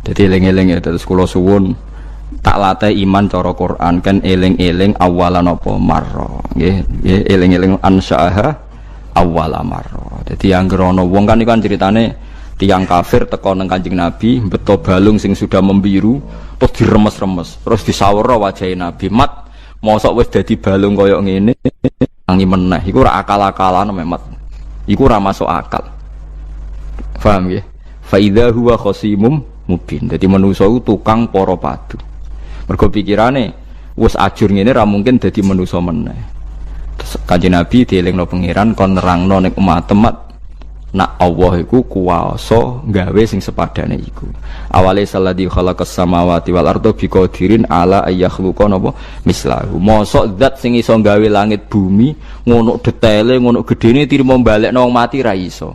Dadi eling-eling ya terus kula suwun tak latih iman cara Quran kan eling-eling awalan apa marra nggih eling-eling ansaaha awala marra. Dadi anggere ana wong kan iku kan ceritane tiyang kafir teko nang Kanjeng Nabi beto balung sing sudah membiru terus diremes-remes terus disawara wajahe Nabi mat mosok wis dadi balung kaya ngene tangi meneh iku ora akal-akalan mat iku ora masuk akal. Paham nggih? Fa idza huwa khasimum mubin. Dadi manusa iku tukang para padu. Mergo pikirane wis ajur ngene ra mungkin dadi manusa meneh. Kanjeng Nabi dielingno pangeran kon nerangno ning umat-umat nak Allah iku kuwasa gawe sing sepadane iku. Awale salladzi khalaqas samawati wal arda biqadirin ala ayakhluqa napa mislahu. Mosok zat sing iso gawe langit bumi ngono detaile ngono gedene tirimo balekno wong mati ra iso.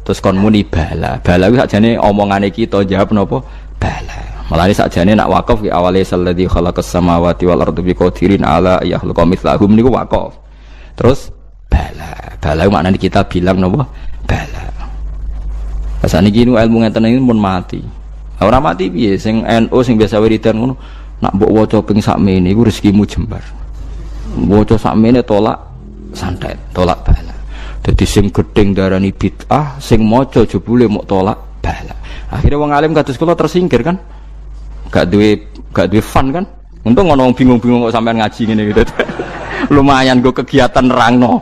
Terus kon muni bala. Bala kuwi sakjane omongane kita jawab napa bala. Malah sakjane nak wakaf ki awale salladzi khalaqas samawati wal arda biqadirin ala yakhluqa mithlahum niku wakaf. Terus bala. Bala maknane kita bilang napa? Bala. Sakniki niku ilmu ngeten iki mun mati. Ora mati piye sing NU sing biasa wiridan ngono nak mbok waca ping sakmene iku rezekimu jembar. Waca sakmene tolak santet, tolak bala. Dadi sing gedeng darani bid'ah, sing maca jebule mok tolak bala. Akhire wong alim kados kula tersingkir kan? Gak duwe fun kan? Untung ono wong bingung-bingung kok sampean ngaji ngene gitu. Lumayan go kegiatan nerangno.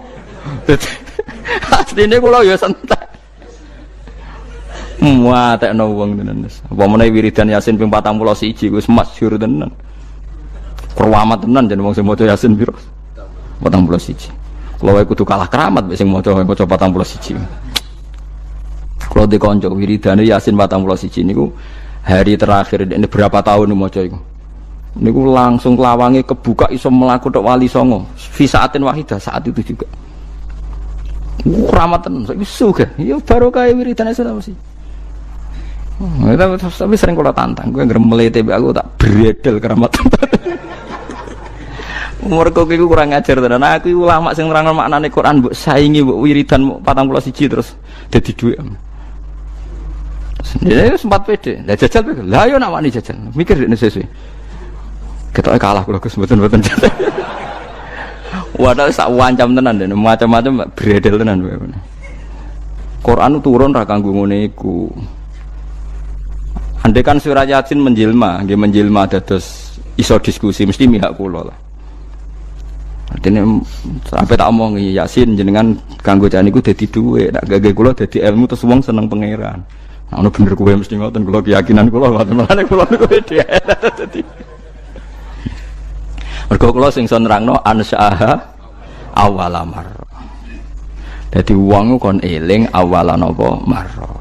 Asline kula ya santai. Muatekno wong tenan. Apa meneh wiridan Yasin ping 41 wis masyhur tenan. Keramat tenan jeneng wong sing maca Yasin piro? 41. Kalau wae kudu kalah keramat mek sing maca 41. Kalau di kanca wiridane Yasin 41 niku hari terakhir ini berapa tahun maca iku. Niku langsung lawange kebuka iso mlaku tok wali songo. Fi saatin wahidah saat itu juga. Keramat tenan saiki sugih. Ya barokah wiridane Sulawesi. Tapi sering kalau tantang, gue ngeremeli TB aku tak beredel keramat. Umurku itu kurang ngajar tenan. Aku ulama sing nerangno maknane Quran mbok saingi mbok wiridan 41 terus dadi dhuwit. Dia sempat pede. Lah jajal pede. Lah yo nak wani jajal. Mikir nek sesuai. Ketoke kalah kula Gus mboten-mboten jajal. Wadah sak wancam tenan den, macam-macam beredel tenan. Quran turun ra kanggo ngene iku. Andai kan surah Yasin menjelma dados iso diskusi mesti mihak kula lah. Artine sampai tak omongi Yasin jenengan kanggo jan niku dadi dhuwit, nek gage kula dadi ilmu terus wong seneng pangeran. Nah ono bener kowe mesti ngoten kula keyakinan kula ngoten mlane kula niku dadi. Mergo kula sing iso nerangno ansyaha awalamar. Dadi wong kon eling awalan apa marra.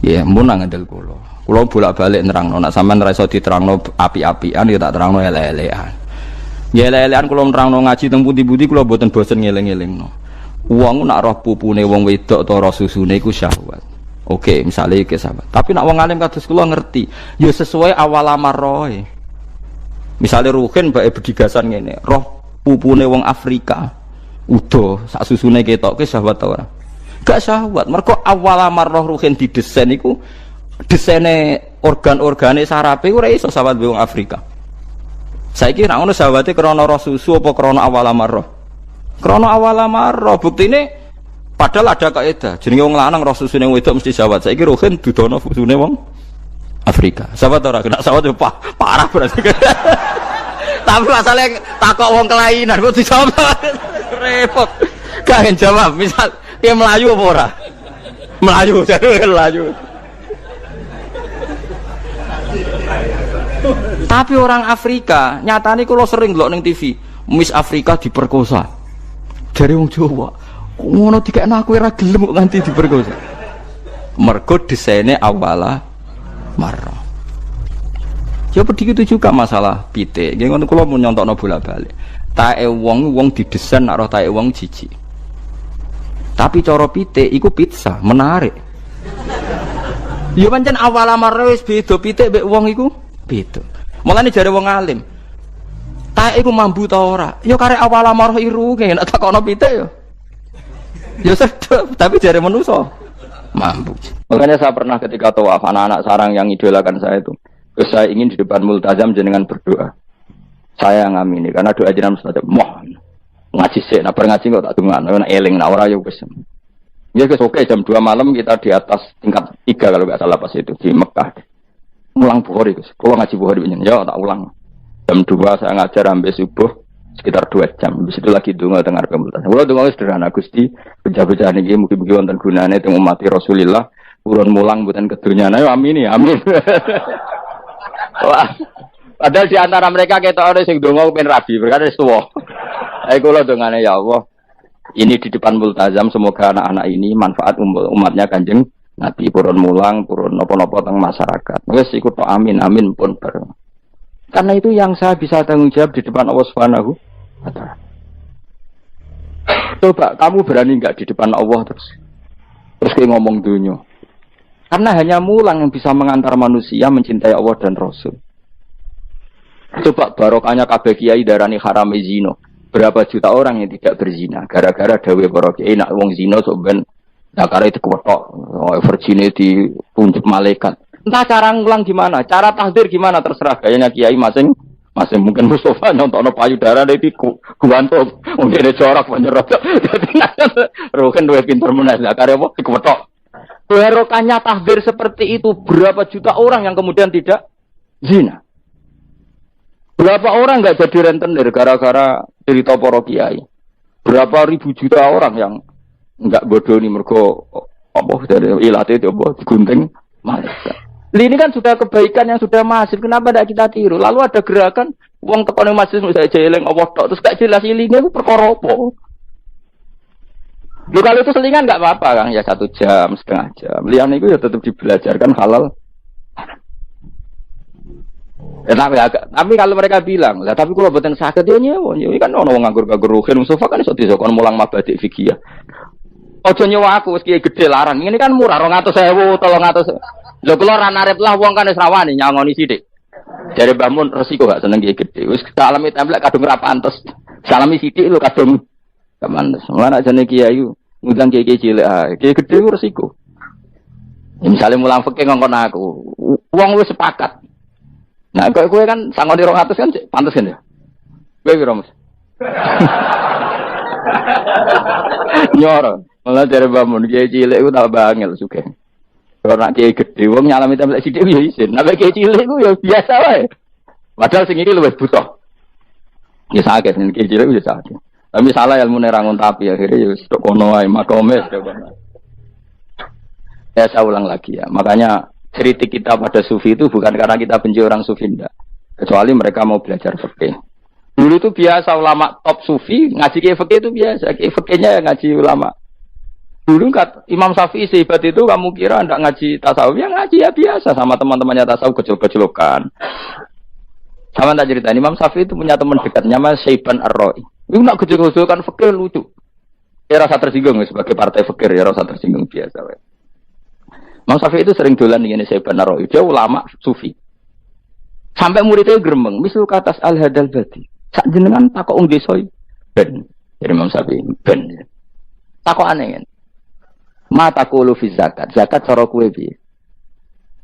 Ya mun ngandel kula. Kulo bolak-balik nerangno, nek sampean ora iso diterangno api-apian ya tak terangno elek-elekan. Ya elek-elekan kulo nerangno ngaji teng pundi-pundi kulo mboten bosen ngeling-elingno. Wong nak roh pupune wong wedok ta roh susune iku syahwat. Oke, misale iki sahabat. Tapi nak wong alim kados kulo ngerti, ya sesuai awal amarroe. Misale ruhin bae bedigasan ngene, roh pupune wong Afrika udo sak susune ketoke syahwat ta ora? Gak syahwat. Mergo awal amarroh ruhin didesain iku desaine organ-organe sarape ora iso sawat wong Afrika. Saiki nek ngono sawate krana roh susu apa krana awal amarrah? Krana awal amarrah. Buktine padahal ada kaidah. Jenenge wong lanang roh susune wedok mesti sawat. Saiki rohen dudono susune wong Afrika. Sawat ora kena sawat yo parah berarti. Tapi masalahnya takok wong kelainan kok dijawab repot. Gak jawab. Misal dia Melayu apa ora? Melayu, jadi Melayu. Tapi orang Afrika nyatane kula sering ndelok ning TV Miss Afrika diperkosa dari wong Jawa ngono dikekno aku ora gelem kok nganti diperkosa mergo desaine awala marra ya begitu juga masalah pitik nggih ngono kula mun nyontokno bolak-balik tae wong didesain nek roh tae wong jijik tapi cara pitik iku pizza menarik ya pancen awala marra wis beda pitik mbek wong iku beda. Mulane jare wong alim. Taek iku mambu ta ora? Ya karek awal amarah iru nek tak kono pitik ya. Ya sedep, tapi jare manusa mambu. Makanya saya pernah ketika tawaf anak-anak sarang yang idolakan saya itu, saya ingin di depan multazam jenengan berdoa. Saya ngamini karena doa jenengan mesti moh. Ngaji sik, nak ngaji kok tak dungan, nek eling nak ora ya wis. Ya guys, oke jam 2 malam kita di atas tingkat 3 kalau enggak salah pas itu di Mekah. Ulang Bukhari guys, kalau ngaji Bukhari begini, ya tak ulang. Jam 2 saya ngajar sampai subuh sekitar 2 jam. Habis itu lagi donga dengar pemultasan. Kalau donga sederhana Gusti, bocah-bocah niki mugi-mugi wonten gunane teng umat Rasulillah, urun mulang mboten kedunyane. Amin ya, amin. Wah. Padahal di antara mereka ketok ana sing donga ben rabi, berkata wis tuwa. Ayo kula dongane ya Allah. Ini di depan multazam semoga anak-anak ini manfaat umatnya Kanjeng Nabi purun mulang, purun nopo-nopo teng masyarakat. Wes ikut amin amin pun bareng. Karena itu yang saya bisa tanggung jawab di depan Allah Subhanahu wa taala. Coba kamu berani enggak di depan Allah terus kayak ngomong dunia. Karena hanya mulang yang bisa mengantar manusia mencintai Allah dan Rasul. Coba barokahnya kabeh kiai darani haram zina. Berapa juta orang yang tidak berzina gara-gara dawe para kiai nak wong zina sok ben zakare itu kuwetok, virginity ditunjuk malaikat. Entah cara ngulang gimana, cara tahdir gimana terserah gayanya kiai masing mungkin Mustafa nyontokno payudara itu guantung, mungkin ada corak menyerot. Jadi roken duwe pinter meneh zakare apa dikuwetok. Barokahnya tahdir seperti itu berapa juta orang yang kemudian tidak zina. Berapa orang enggak jadi rentenir gara-gara cerita para kiai. Berapa ribu juta orang yang enggak bodoni mergo Apa dari ilat itu apa digunting malaikat. Ini kan sudah kebaikan yang sudah masif. Kenapa tidak kita tiru? Lalu ada gerakan uang tekan masjid misalnya jeleng Allah tok terus gak jelas ilingnya itu perkara apa? Lu kalau itu selingan nggak apa-apa Kang ya 1 jam, setengah jam. Lian itu ya tetap dibelajarkan halal. Tapi kalau mereka bilang, lah tapi kalau buatan sakit dia nyewa, ini kan orang nganggur-nganggur ruhin, Mustafa kan iso disokon mulang mabadik fikih. Ojo nyewa aku, meski gede larang. Ini kan murah, 200.000, 300. Lho kula ora narep lah wong kan wis rawani nyangoni sithik. Jare Mbah Mun resiko gak seneng gede. Wis salami templek kadung ra pantes. Salami sithik lho kadung gak pantes. Mulane jane kiai ngundang kiai cilik ae. Kiai gede ku resiko. Ya, misalnya mulang fikih ngongkon aku, wong wis sepakat. Nah, kowe kan sangoni 200 kan pantes kan ya. Kowe piro, Mas? Nyoro. Malah jare Mbah Mun kiai cilik ku tak bangel sugih. Karena kiai gede, wong nyalami templek sidik ya isin. Nah, kiai cilik itu ya biasa wae. Padahal sing iki luwih butuh. Ya sakit, kiai cilik ya sakit. Tapi salah ilmu nerangun tapi akhirnya ya wis kono wae makome kono. Ya saya ulang lagi ya. Makanya kritik kita pada sufi itu bukan karena kita benci orang sufi enggak. Kecuali mereka mau belajar fikih. Dulu itu biasa ulama top sufi ngaji kiai fikih itu biasa. Kiai fikihnya ngaji ulama. Dulu kan Imam Syafi'i sehebat itu kamu kira enggak ngaji tasawuf? Ya ngaji ya biasa sama teman-temannya tasawuf kecil-kecilokan. Sama tak cerita Imam Syafi'i itu punya teman dekat namanya Syaiban Ar-Ra'i. Itu nak kecil-kecilokan fikih lucu. Ya rasa tersinggung sebagai partai fikih ya rasa tersinggung biasa. Imam Syafi'i itu sering dolan dengan Syaiban Ar-Ra'i. Dia ulama sufi. Sampai muridnya gremeng, misal katas al-hadal badi. Sak jenengan takok wong desa ben. Dari Imam Syafi'i ben. Takok aneh kan. Mata kulu fi zakat, zakat cara kue piye?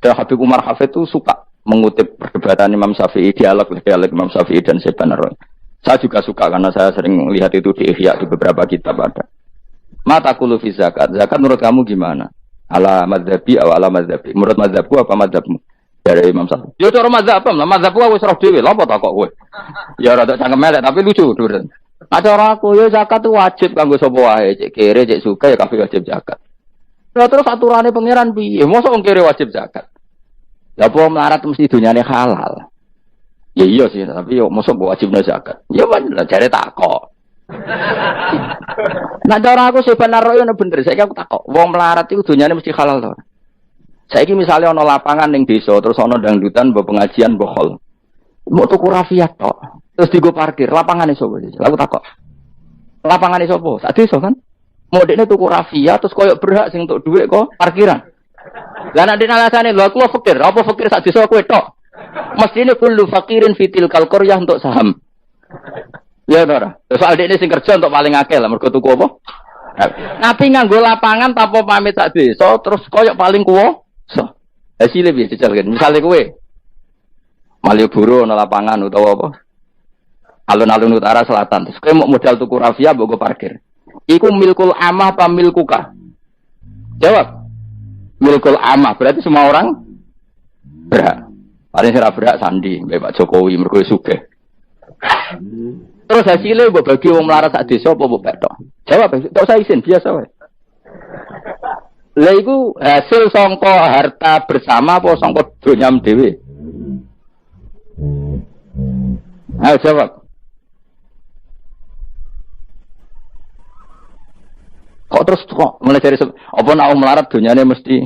Dan Habib Umar Hafid itu suka mengutip perdebatan Imam Syafi'i, dialog Imam Syafi'i dan Syaiban Ar-Ra'i. Saya juga suka karena saya sering lihat itu di Ihya di beberapa kitab ada. Mata kulu fi zakat, zakat menurut kamu gimana? Ala madzhabi atau ala madzhabi? Menurut madzhabku apa madzhabmu? Dari Imam Syafi'i. Ya cara madzhab lah, madzhabku wis roh dhewe, lha apa tak kok kowe? Ya rada cangkem elek tapi lucu duren. Acara aku ya zakat itu wajib kanggo sapa wae, cek kere, cek suka ya kabeh wajib zakat. Lah terus aturane pangeran piye? Mosok wong kere wajib zakat. Lah apa melarat mesti dunyane halal. Ya iya sih, tapi yo mosok wajibna zakat. Ya bener jare takok. Nah cara aku sebenarnya ono bener, saiki aku takok. Wong melarat iku dunyane mesti halal to. Saiki misale ono lapangan ning desa terus ono dangdutan mbok pengajian mbok hol. Mbok tuku rafiat tok. Terus digo parkir, lapangane sapa iki? Lah aku takok. Lapangane sapa? Sak desa kan? Modeknya tuku rafia terus koyok berhak sing untuk duit kok parkiran. Lah nek dene alasane lho aku fakir, apa fakir sak desa kowe tok. Mestine kullu fakirin fitil qaryah untuk saham. Ya ora. Soal dekne sing kerja untuk paling akeh lah mergo tuku apa? Nabi nganggo lapangan tanpa pamit sak desa terus koyok paling kuwasa. Hasilnya piye dijalken? Misale kowe Malioboro ana lapangan utawa apa? Alun-alun utara selatan. Terus kowe mau modal tuku rafia mbok parkir. Iku milkul amah apa milkuka? Jawab. Milkul amah berarti semua orang berhak. Paling sira berhak sandi mbek Pak Jokowi mergo sugih. Terus hasilnya mbok bagi wong melarat sak desa apa mbok petok? Jawab, tok usah izin biasa wae. Lha iku hasil sangka harta bersama apa sangka donyam dhewe? Ayo jawab. Kok terus kok mulai dari apa nak wong melarat dunyane mesti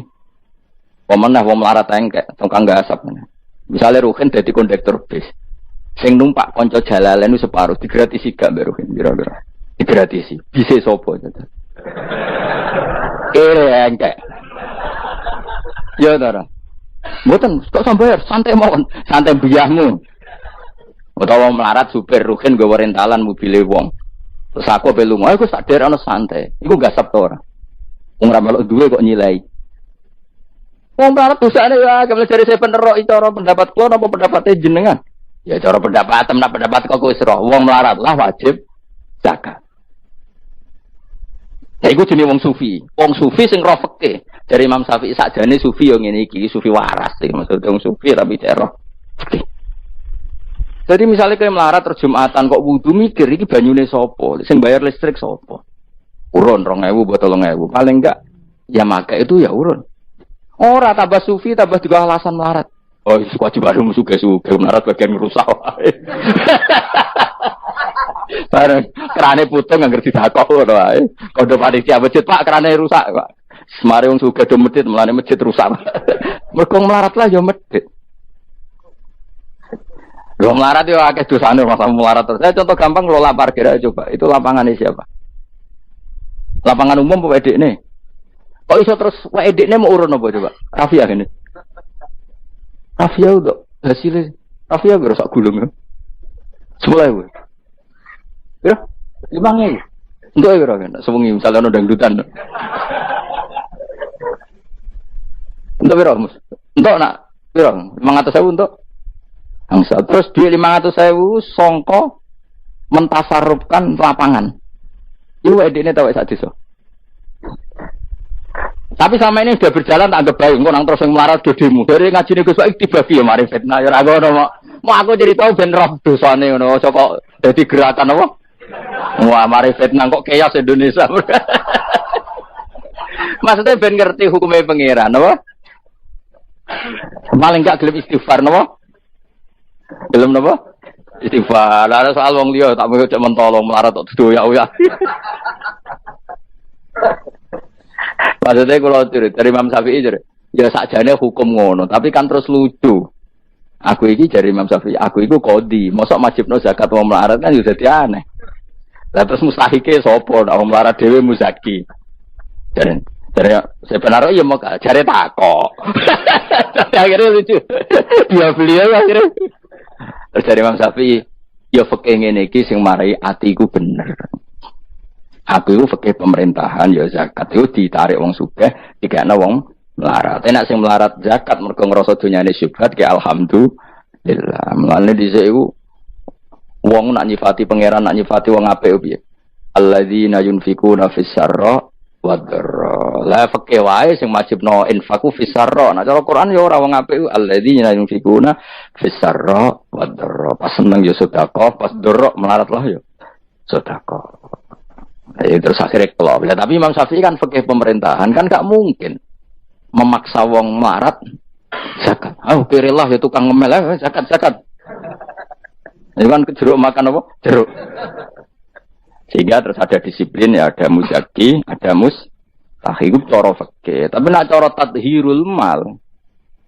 pemenah wong melarat engkek tukang gasap. Misale Ruhin dadi kondektur bis. Sing numpak kanca jalalen itu separuh digratisi gak mbek Ruhin kira-kira. Digratisi. Bise sapa itu? Engkek. Ya ora. Mboten kok sambayar santai mawon, santai biyahmu. Utawa melarat supir Ruhin nggawa rentalan mobile wong. Terus aku belum, aku sadar ana santai. Iku gasap to ora. Wong ra melok duwe kok nyilai. Wong melarat dosane ya, kemel jare saya bener kok cara pendapat kula napa pendapate jenengan? Ya cara pendapat temen pendapat kok wis roh. Wong melarat lah wajib zakat. Ya iku jenenge wong sufi. Wong sufi sing roh fikih. Dari Imam Syafi'i sakjane sufi yo ngene iki, sufi waras iki maksud wong sufi tapi cek roh fikih. Jadi misalnya kayak melarat terus Jumatan kok wudu mikir iki banyune sapa? Sing bayar listrik sapa? Urun 2.000 buat 3.000. Paling enggak ya maka itu ya urun. Ora tambah sufi tambah juga alasan melarat. Oh, kewajiban suge-suge melarat bagian ngerusak wae. Bareng kerane putung nggak ngerti takok ngono wae. Kondo panitia masjid, Pak, kerane rusak, Pak. Semare wong suge do masjid, mulane masjid rusak. Mergo melarat lah ya masjid. Lo melarat yo akeh dosane masalah melarat terus. Saya contoh gampang ngelola parkir aja coba. Itu lapangannya siapa? Lapangan umum apa edek nih? Kok iso terus edek nih mau urun apa coba? Rafia gini. Rafia udah hasilnya. Rafia gue rusak gulung ya. Semula gue. Ya, limangnya. Untuk ya kan. Sewengi misalnya ada dangdutan. Untuk berapa mus? Untuk nak berapa? 500.000 untuk. Angsa. Terus duit 500.000 songko mentasarufkan lapangan. Itu edeknya tahu saat itu. Tapi sama ini sudah berjalan tak anggap baik. Orang terus yang melarat do demo. Dari ngaji nih Gus Baik dibagi ya mari fitnah. Ya aku mau aku jadi tahu ben roh dosane ngono. Kok jadi gerakan apa? Wah mari fitnah kok chaos Indonesia. Maksudnya ben ngerti hukumnya pengiran apa? Paling gak gelem istighfar napa? Gelem napa? Istighfar. Lah soal wong liya tak mau cek mentolong melarat tok doyak-oyak. Maksudnya kalau dari Imam Syafi'i ya sakjane hukum ngono, tapi kan terus lucu. Aku iki dari Imam Syafi'i, aku iku qadhi, mosok majibno zakat wong melarat kan yo dadi aneh. Lah terus mustahike sapa nek wong melarat dhewe muzaki. Dari sebenarnya ya mau cari takok. Akhirnya lucu. Dia beliau akhirnya. Terus dari Imam Syafi'i, ya fikih ngene iki sing marai atiku bener. Aku itu fikih pemerintahan ya zakat itu ditarik wong sugih, dikene wong melarat. Enak sing melarat zakat mergo ngrasa dunyane syubhat ke alhamdulillah. Mulane dhisik iku wong nak nyifati pangeran, nak nyifati wong apik piye? Alladzina yunfikuna fis sarra wadra. La fikih wae sing wajibno infaku fis sarra. Nah cara Quran ya ora wong apik alladzina yunfikuna fis sarra wadra. Pas seneng ya sedekah, pas dorok melarat lah ya sedekah. Terus akhirnya keluar. Tapi Imam Syafi'i kan fikih pemerintahan kan gak mungkin memaksa wong melarat zakat. Kirilah ya tukang ngemel zakat. Itu kan jeruk makan apa? Jeruk. Sehingga terus ada disiplin ya, ada muzaki, ada mustahik cara fikih. Tapi nak cara tadhirul mal.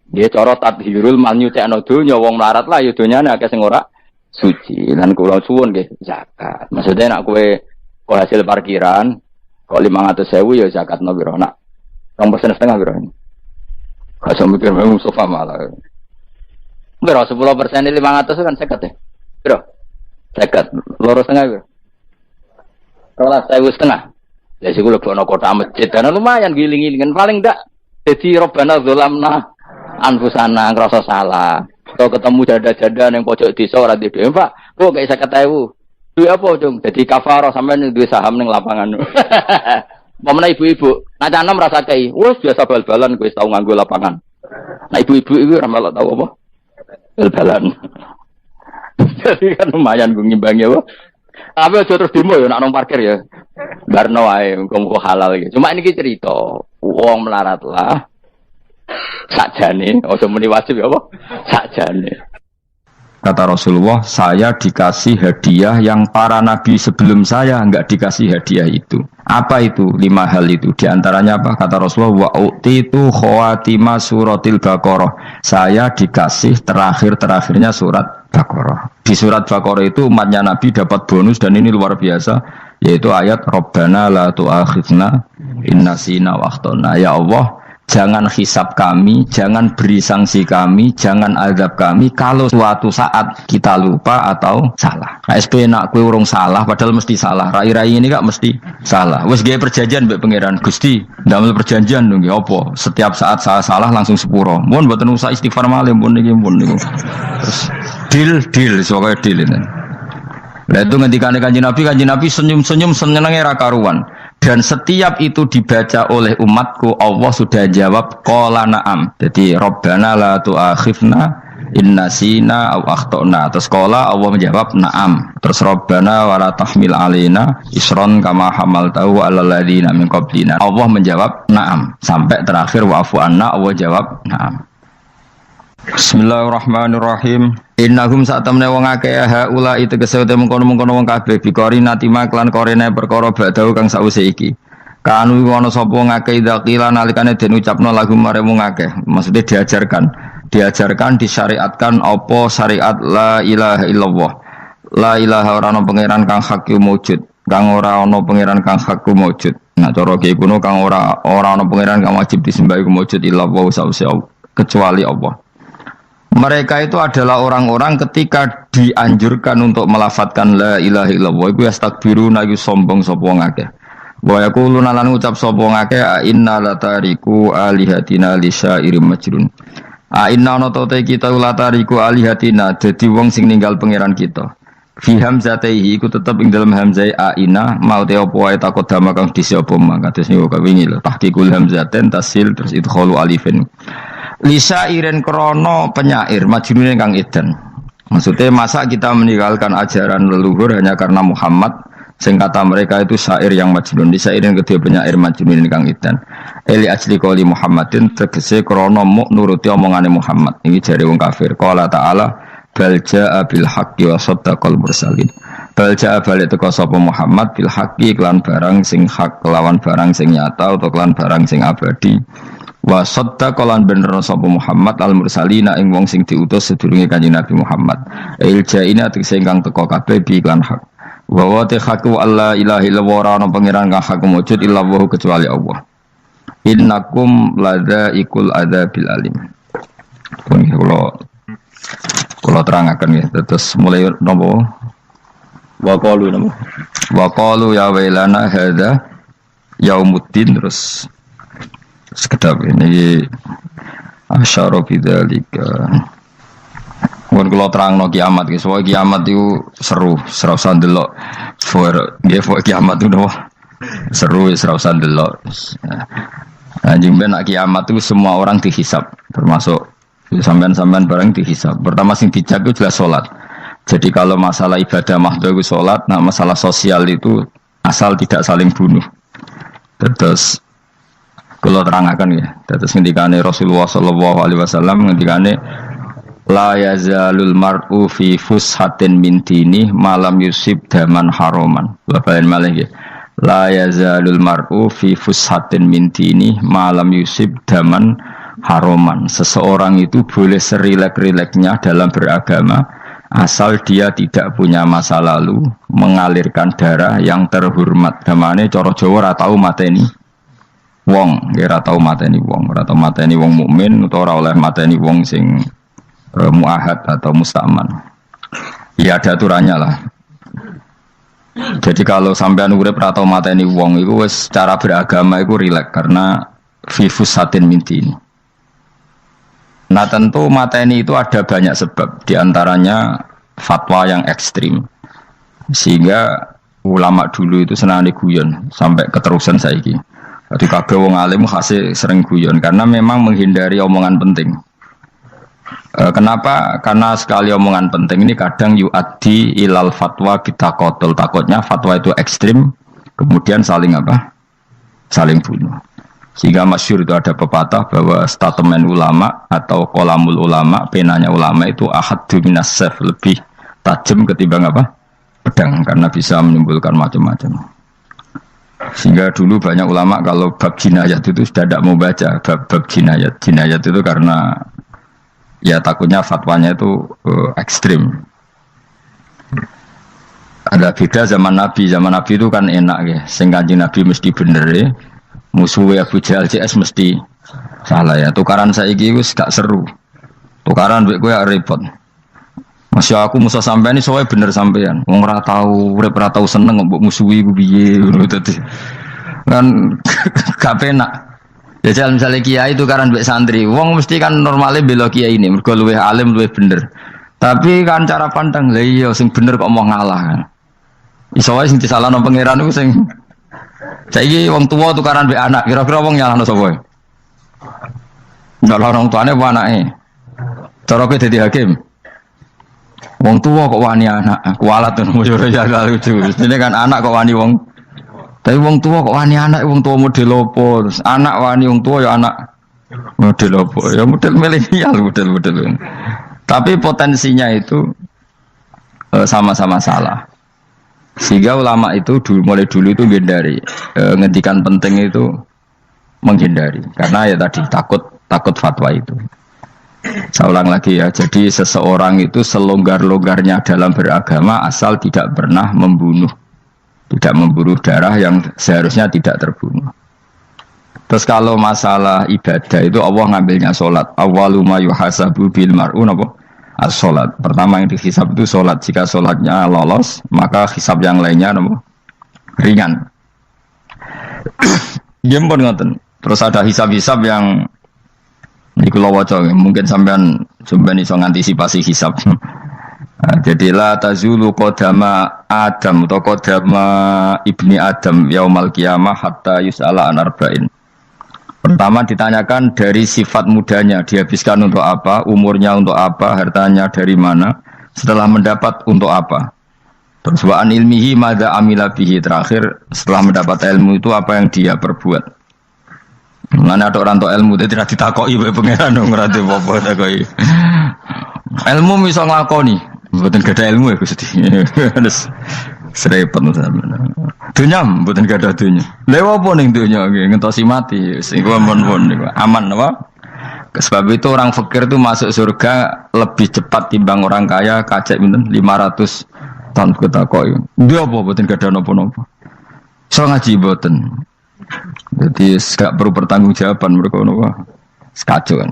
Dia cara tadhirul mal nyucekno donya wong melarat lah ya donyane akeh sing ora suci. Lan kula suwun nggih zakat. Maksudnya nak kowe hasil parkiran kok 500.000 ya zakatno piro nak 2,5% piro ini gak usah mikir Mustafa malah piro 10% 500 kan 50 ya piro 50 2,5 piro 2,5 ya sih gue lebih kota masjid dan lumayan giling-gilingan paling enggak jadi Rabbana dzolamna anfusana ngerasa salah kalau ketemu janda-janda yang pojok desa ora di Pak kok kayak 50.000 duit apa dong? Jadi kafarah sampean duwe saham ning lapangan. Pemene ibu-ibu, nak canom rasa kei, wis biasa bal-balan kowe tau nganggo lapangan. Nah ibu-ibu iku ora melok tau apa? Bal-balan. Jadi kan lumayan gue ngimbangi apa? Tapi aja terus demo ya nak nang parkir ya. Barno wae muga halal iki. Cuma ini cerita, wong melarat lah. Sakjane, aja muni wajib ya apa? Sakjane. Kata Rasulullah, saya dikasih hadiah yang para nabi sebelum saya enggak dikasih hadiah itu. Apa itu? 5 hal itu. Di antaranya apa? Kata Rasulullah, wa utitu khawatima suratil Baqarah. Saya dikasih terakhirnya surat Baqarah. Di surat Baqarah itu umatnya Nabi dapat bonus dan ini luar biasa, yaitu ayat Rabbana la tu'akhidna in nasina wa akhtana. Ya Allah, jangan hisab kami, jangan beri sanksi kami, jangan azab kami kalau suatu saat kita lupa atau salah. SP nak kue urung salah, padahal mesti salah. Rai-rai ini gak mesti salah. Wes gaya perjanjian mbek pangeran Gusti, ndamel perjanjian dong. Apa? Setiap saat saya salah langsung sepuro. Mohon mboten usah istighfar malih pun niku. Terus deal, soalnya deal ini. Lah itu ngendikane Kanjeng Nabi senyum-senyum senenge ra karuan. Dan setiap itu dibaca oleh umatku, Allah sudah jawab qala na'am. Jadi Rabbana la tu'akhifna inna sina au akhtona. Terus qala Allah menjawab na'am. Terus rabbana wala tahmil alaina isron kama hamaltahu alal ladzina min qablina. Allah menjawab na'am sampai terakhir wa'fu anna. Allah jawab na'am. Bismillahirrahmanirrahim. Innahum sa'tamne wong akeh haula itu kesewete mengkono-mengkono wong kabeh bikori natima klan korene perkara badau kang sause iki. Kanu ana sapa ngakeh dzakila nalikane den ucapno lagu mare wong akeh. Maksudnya diajarkan disyariatkan apa syariat la ilaha illallah. La ilaha ora ana pangeran kang hak wujud, kang ora ana pangeran kang hak wujud. Nah cara ki kuno kang ora ana pangeran kang wajib disembah iku wujud illallah sause kecuali Allah. Mereka itu adalah orang-orang ketika dianjurkan untuk melafadzkan la ilaha illallah iku yastakbiruna iku sombong sapa ngakeh. Wa yaquluna lan ucap sapa ngakeh inna latariku alihatina lisairim majrun. Inna natote kita latariku alihatina dadi wong sing ninggal pangeran kita. Fi hamzatihi iku tetep ing dalam hamzai aina mau te apa wae takut dama kang disi apa mangka terus niku kawingi lho tahqiqul hamzaten tasil terus idkhalu alifin. Lisa iren krono penyair majnune kang edan. Maksudnya masa kita meninggalkan ajaran leluhur hanya karena Muhammad sing kata mereka itu syair yang majnun. Lisa iren kedua penyair majnune kang edan. Eli ajli qoli Muhammadin tegese krono muk nuruti omongane Muhammad. Ini jare wong kafir. Qala ta'ala bal jaa bil haqqi wa saddaqal mursalin. Bal jaa balik teko sapa Muhammad bil haqqi kelan barang sing hak lawan barang sing nyata utawa kelan barang sing abadi. Wa saddaqalan bener sapa Muhammad al mursalina ing wong sing diutus sedurunge Kanjeng Nabi Muhammad. Iljaina tegese ingkang teka kabeh bi iklan hak. Wa wa haqqu alla ilaha illallah ana pangeran kang hak wujud illallah kecuali Allah. Innakum ladzaikul adzabil alim. Pun kula terangaken ya terus mulai napa wa qalu ya wailana hadza yaumuddin terus sekedap ini asyara bidzalika. Mun kula terangno kiamat iki, soal kiamat itu seru, ora usah ndelok. Nggih, kiamat itu seru, ora usah ndelok. Anjing ben kiamat itu semua orang dihisab, termasuk sampean-sampean bareng dihisab. Pertama sing dijak itu jelas salat. Jadi kalau masalah ibadah mahdhu itu salat, nah masalah sosial itu asal tidak saling bunuh. Terus kalau terangakan ya, terus ngendikane Rasulullah sallallahu alaihi wasallam ngendikane la yazalul mar'u fi fushatin min dini malam yusib daman haraman. Bapak malih nggih. La yazalul mar'u fi fushatin min dini malam yusib daman haraman. Seseorang itu boleh serilek-rileknya dalam beragama asal dia tidak punya masa lalu mengalirkan darah yang terhormat. Damane cara Jawa ora tau mateni wong, ora tau mateni wong, ora tau mateni wong mukmin utawa ora oleh mateni wong sing muahad atau mustaman. Ya ada aturannya lah. Jadi kalau sampean urip ora tau mateni wong iku wis cara beragama iku rileks karena fifus satin minti ini. Nah tentu mateni itu ada banyak sebab, diantaranya fatwa yang ekstrim sehingga ulama dulu itu senang diguyon sampai keterusan saiki. Jadi kabeh wong alim khase sering guyon karena memang menghindari omongan penting. Kenapa? Karena sekali omongan penting ini kadang yu'addi ilal fatwa bitaqatul. Takutnya fatwa itu ekstrim kemudian saling apa? Saling bunuh. Sehingga masyhur itu ada pepatah bahwa statement ulama atau qalamul ulama, penanya ulama itu ahaddu minas sayf, lebih tajam ketimbang apa? Pedang karena bisa menimbulkan macam-macam. Sehingga dulu banyak ulama kalau bab jinayat itu sudah tidak mau baca bab jinayat itu karena ya takutnya fatwanya itu ekstrim. Ada beda zaman Nabi itu kan enak ya, sing Kanjeng Nabi mesti bener ya, musuhnya Abu Jahal CS mesti salah ya. Tukaran saiki wis gak seru, tukaran duit gue repot. Masya aku musuh sampean ini soalnya bener sampean. Wong ora tau urip ora tau seneng mbok musuhi ku piye ngono dadi. Kan gak penak. Ya jal misalnya kiai itu kan mbek santri, wong mesti kan normale bela kiai ini mergo luwih alim luwih bener. Tapi kan cara pandang lha iya sing bener kok mau ngalah kan. Iso wae sing disalahno pangeran iku sing saiki wong tuwa tukaran mbek anak, kira-kira wong nyalahno sapa? Ndak orang tuane apa anake? Cara kowe dadi hakim. Wong tua kok wani anak, kualat tuh mujur ya lucu. Ini kan anak kok wani wong. Tapi wong tua kok wani anak, wong tua model opo? Terus anak wani wong tua ya anak model opo? Ya model milenial, model. Tapi potensinya itu sama-sama salah. Sehingga ulama itu mulai dulu itu menghindari ngendikan penting itu menghindari karena ya tadi takut fatwa itu. Saya ulang lagi ya, jadi seseorang itu selonggar-longgarnya dalam beragama asal tidak pernah membunuh, tidak memburu darah yang seharusnya tidak terbunuh. Terus kalau masalah ibadah itu Allah ngambilnya sholat. Awwalu ma yuhasabu bil mar'u napa? As-sholat. Pertama yang dihisab itu sholat. Jika sholatnya lolos, maka hisab yang lainnya napa? Ringan. Dia pun ngoten. Terus ada hisab-hisab yang iku waca mungkin sampean iso ngantisipasi hisab. Jadi la tazulu qadama Adam atau qadama ibni Adam yaumal qiyamah hatta yus'ala an arba'in. Pertama ditanyakan dari sifat mudanya, dihabiskan untuk apa, umurnya untuk apa, hartanya dari mana, setelah mendapat untuk apa. Terus wa an ilmihi madza amila bihi, terakhir setelah mendapat ilmu itu apa yang dia perbuat. Mana ada orang tua ilmu dia tidak ditakoki oleh pangeran dong ora apa takoki. Ilmu bisa nglakoni, mboten gadah ilmu ya Gusti. Terus serepet sampeyan. Dunya mboten gadah dunya. Lha apa ning dunya nggih ngentosi mati sing aman niku. Aman apa? Sebab itu orang fakir itu masuk surga lebih cepat timbang orang kaya kacek pinten 500 tahun ketakoki. Dia apa mboten gadah napa-napa. So ngaji mboten. Jadi gak perlu pertanggungjawaban mereka nopo sekacau kan.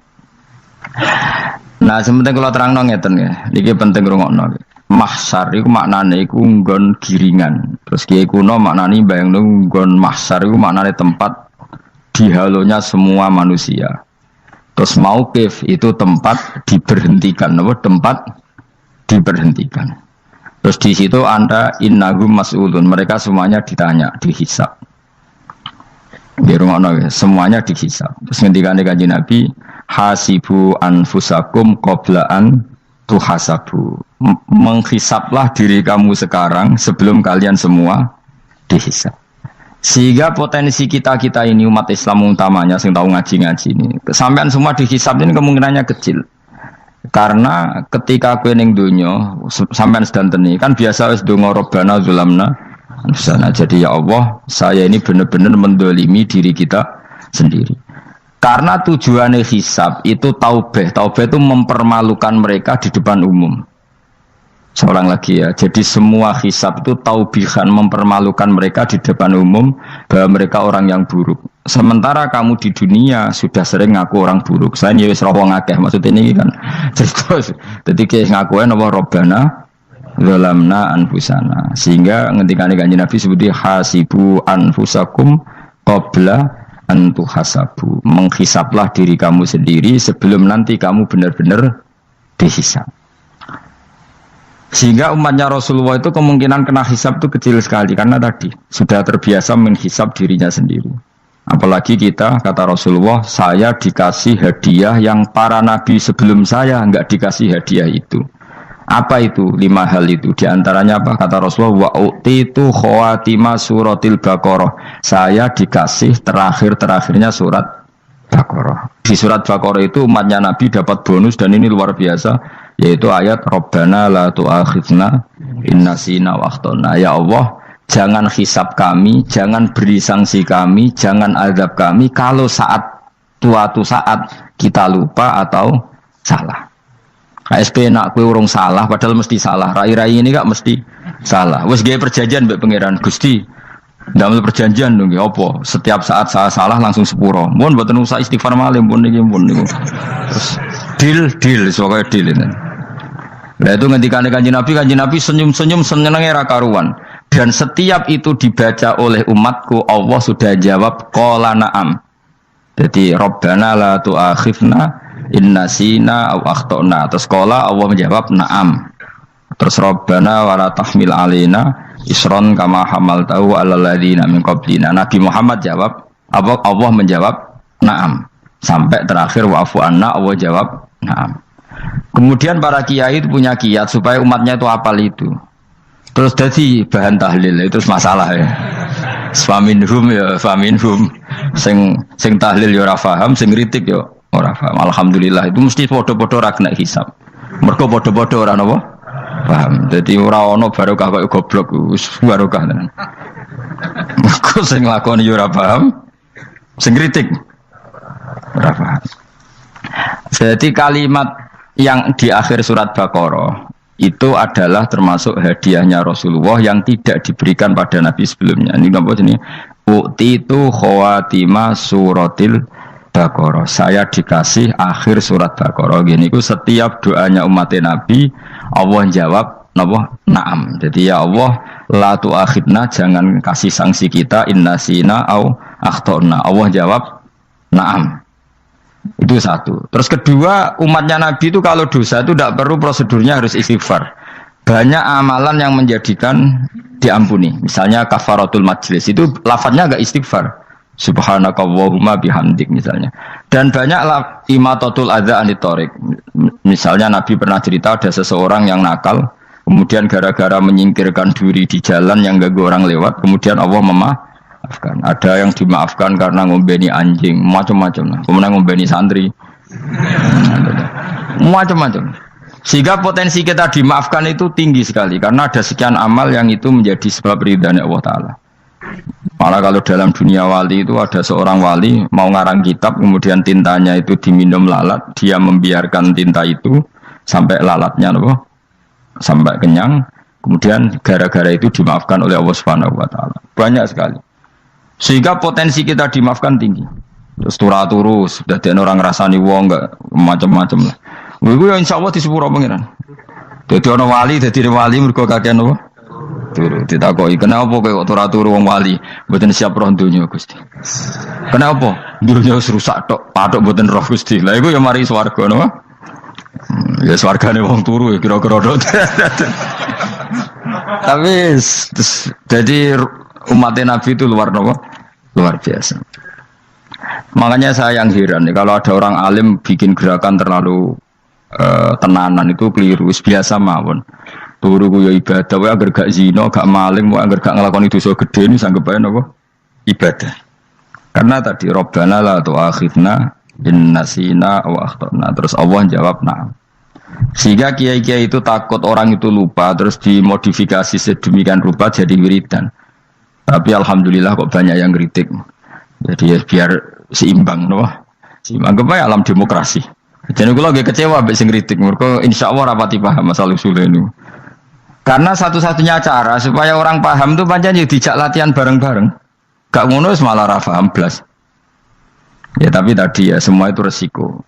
Nah sementing kalau terang ngeten ya, ini penting rungokno. Mahsyar itu maknane iku nggon giringan. Terus kiai kuno maknane bayangno nggon mahsyar itu maknane tempat dihalonya semua manusia. Terus mauqif itu tempat diberhentikan, nopo tempat diberhentikan. Terus di situ Anda innahum mas'ulun, mereka semuanya ditanya, dihisab. Di rumah Nabi semuanya dihisab. Terus ngendikane Kanjeng Nabi, hasibu anfusakum qabla an tuhasabu. Menghisablah diri kamu sekarang sebelum kalian semua dihisab. Sehingga potensi kita ini umat Islam utamanya sing tahu ngaji-ngaji ini, sampean semua dihisab ini kemungkinannya kecil. Karena ketika kowe ning donya sampean sedanteni kan biasa wis donga robbana zulamna sana. Jadi ya Allah, saya ini benar-benar mendolimi diri kita sendiri. Karena tujuannya hisab itu taubah. Taubah itu mempermalukan mereka di depan umum. Seorang lagi ya. Jadi semua hisab itu taubihan, mempermalukan mereka di depan umum bahwa mereka orang yang buruk. Sementara kamu di dunia sudah sering ngaku orang buruk. Saya ini wis roh wong akeh maksud ini kan. Jadi kayak ngakuin apa Robbana zalamna anfusana, sehingga ngendikane Kanjeng Nabi sebuti hasibu anfusakum qabla an tuhasabu. Menghisablah diri kamu sendiri sebelum nanti kamu benar-benar dihisab. Sehingga umatnya Rasulullah itu kemungkinan kena hisab itu kecil sekali karena tadi sudah terbiasa menghisab dirinya sendiri. Apalagi kita, kata Rasulullah, saya dikasih hadiah yang para nabi sebelum saya enggak dikasih hadiah itu. Apa itu? 5 hal itu. Di antaranya apa? Kata Rasulullah, wa utitu khawatima suratil Baqarah. Saya dikasih terakhirnya surat Baqarah. Di surat Baqarah itu umatnya Nabi dapat bonus dan ini luar biasa, yaitu ayat Rabbana la tu'akhidna in nasina wa akhtana. Ya Allah, jangan hisab kami, jangan beri sanksi kami, jangan azab kami kalau suatu saat kita lupa atau salah. KSP nak kue urung salah, padahal mesti salah. Rai-rai ini gak mesti salah. Wes gaya perjanjian mbek pangeran Gusti. Ndamel perjanjian dong, apa? Setiap saat saya salah langsung sepuro. Mohon mboten usah istighfar malih pun niki pun niku. Terus deal, soalnya deal ini. Lah itu ngendikane Kanjeng Nabi senyum-senyum senenge ra karuan. Dan setiap itu dibaca oleh umatku, Allah sudah jawab qala na'am. Jadi Rabbana la tu'akhifna inna sina aw akhtana. Terus qala Allah menjawab na'am. Terus Rabbana wa la tahmil alaina isron kama hamaltahu 'alal ladzina min qablina. Nabi Muhammad jawab, Allah menjawab na'am. Sampai terakhir wa'fu anna, Allah jawab na'am. Kemudian para kiai itu punya kiat supaya umatnya itu hafal itu. Terus jadi bahan tahlil itu masalah ya. Faminhum ya faminhum sing tahlil ya ora paham, sing kritik ya ora paham. Alhamdulillah itu mesti padha-padha ra kena hisab. Mergo padha-padha ora napa paham. Dadi ora ana barokah kaya goblok wis barokah tenan. Mergo sing lakoni ya ora paham, sing kritik ora paham. Jadi kalimat yang di akhir surat Baqarah itu adalah termasuk hadiahnya Rasulullah yang tidak diberikan pada Nabi sebelumnya. Ini apa ini? Ukti itu khawatimah suratil Baqarah. Saya dikasih akhir surat Baqarah. Gini, itu setiap doanya umat Nabi Allah jawab napa? Naam. Jadi ya Allah, la tu'akhidna, jangan kasih sanksi kita innasina au akhtona. Allah jawab naam. Itu satu. Terus kedua, umatnya Nabi itu kalau dosa itu tidak perlu prosedurnya harus istighfar. Banyak amalan yang menjadikan diampuni. Misalnya kafaratul majlis itu lafadznya agak istighfar. Subhanakallahumma bihamdik misalnya. Dan banyak imatatul adza anit thoriq. Misalnya Nabi pernah cerita ada seseorang yang nakal, kemudian gara-gara menyingkirkan duri di jalan yang ganggu orang lewat, kemudian Allah memaafkan. Ada yang dimaafkan karena ngombeni anjing, macam-macam. Kemudian ngombeni santri, macam-macam. Sehingga potensi kita dimaafkan itu tinggi sekali karena ada sekian amal yang itu menjadi sebab ridhanya Allah Ta'ala. Malah kalau dalam dunia wali itu ada seorang wali mau ngarang kitab, kemudian tintanya itu diminum lalat, dia membiarkan tinta itu sampai lalatnya sampai kenyang, kemudian gara-gara itu dimaafkan oleh Allah Subhanahu Wa Ta'ala. Banyak sekali. Sehingga potensi kita dimaafkan tinggi. Terus turu sudah ada orang rasani wong enggak macam-macam lah. Iku ya insyaallah di sepuro pengiran. Dadi ana wali, dadi wali mergo kakean apa? Turu ditakoki, "Kenapa kowe kok turu wong wali? Mboten siap roh donya, Gusti." "Kenapa?" "Donya wis rusak tok, patok mboten roh, Gusti." Lah iku ya mari swarga napa? Ya swargane wong turu ya kira-kira tok. Tapi jadi umat Nabi itu luar biasa. Makanya saya yang heran nih, kalau ada orang alim bikin gerakan terlalu tenanan itu keliru. Biasa mawon. Turu ku ya ibadah, wae agar gak zina, gak maling, wae agar gak nglakoni dosa gede ini sanggep ae napa? Ibadah. Karena tadi Rabbana la tu'akhidna in nasina wa akhtana. Terus Allah jawab na'am. Sehingga kiai-kiai itu takut orang itu lupa, terus dimodifikasi sedemikian rupa jadi wiridan. Tapi alhamdulillah kok banyak yang kritik. Jadi ya biar seimbang, no? Seimbang kepaya alam demokrasi. Jadi kalau gak kecewa ambek sing kritik, mereka insya Allah rapati paham masalah usul ini. Karena satu-satunya cara supaya orang paham itu pancen ya dijak latihan bareng-bareng. Gak ngono malah ra paham blas. Ya tapi tadi ya semua itu resiko.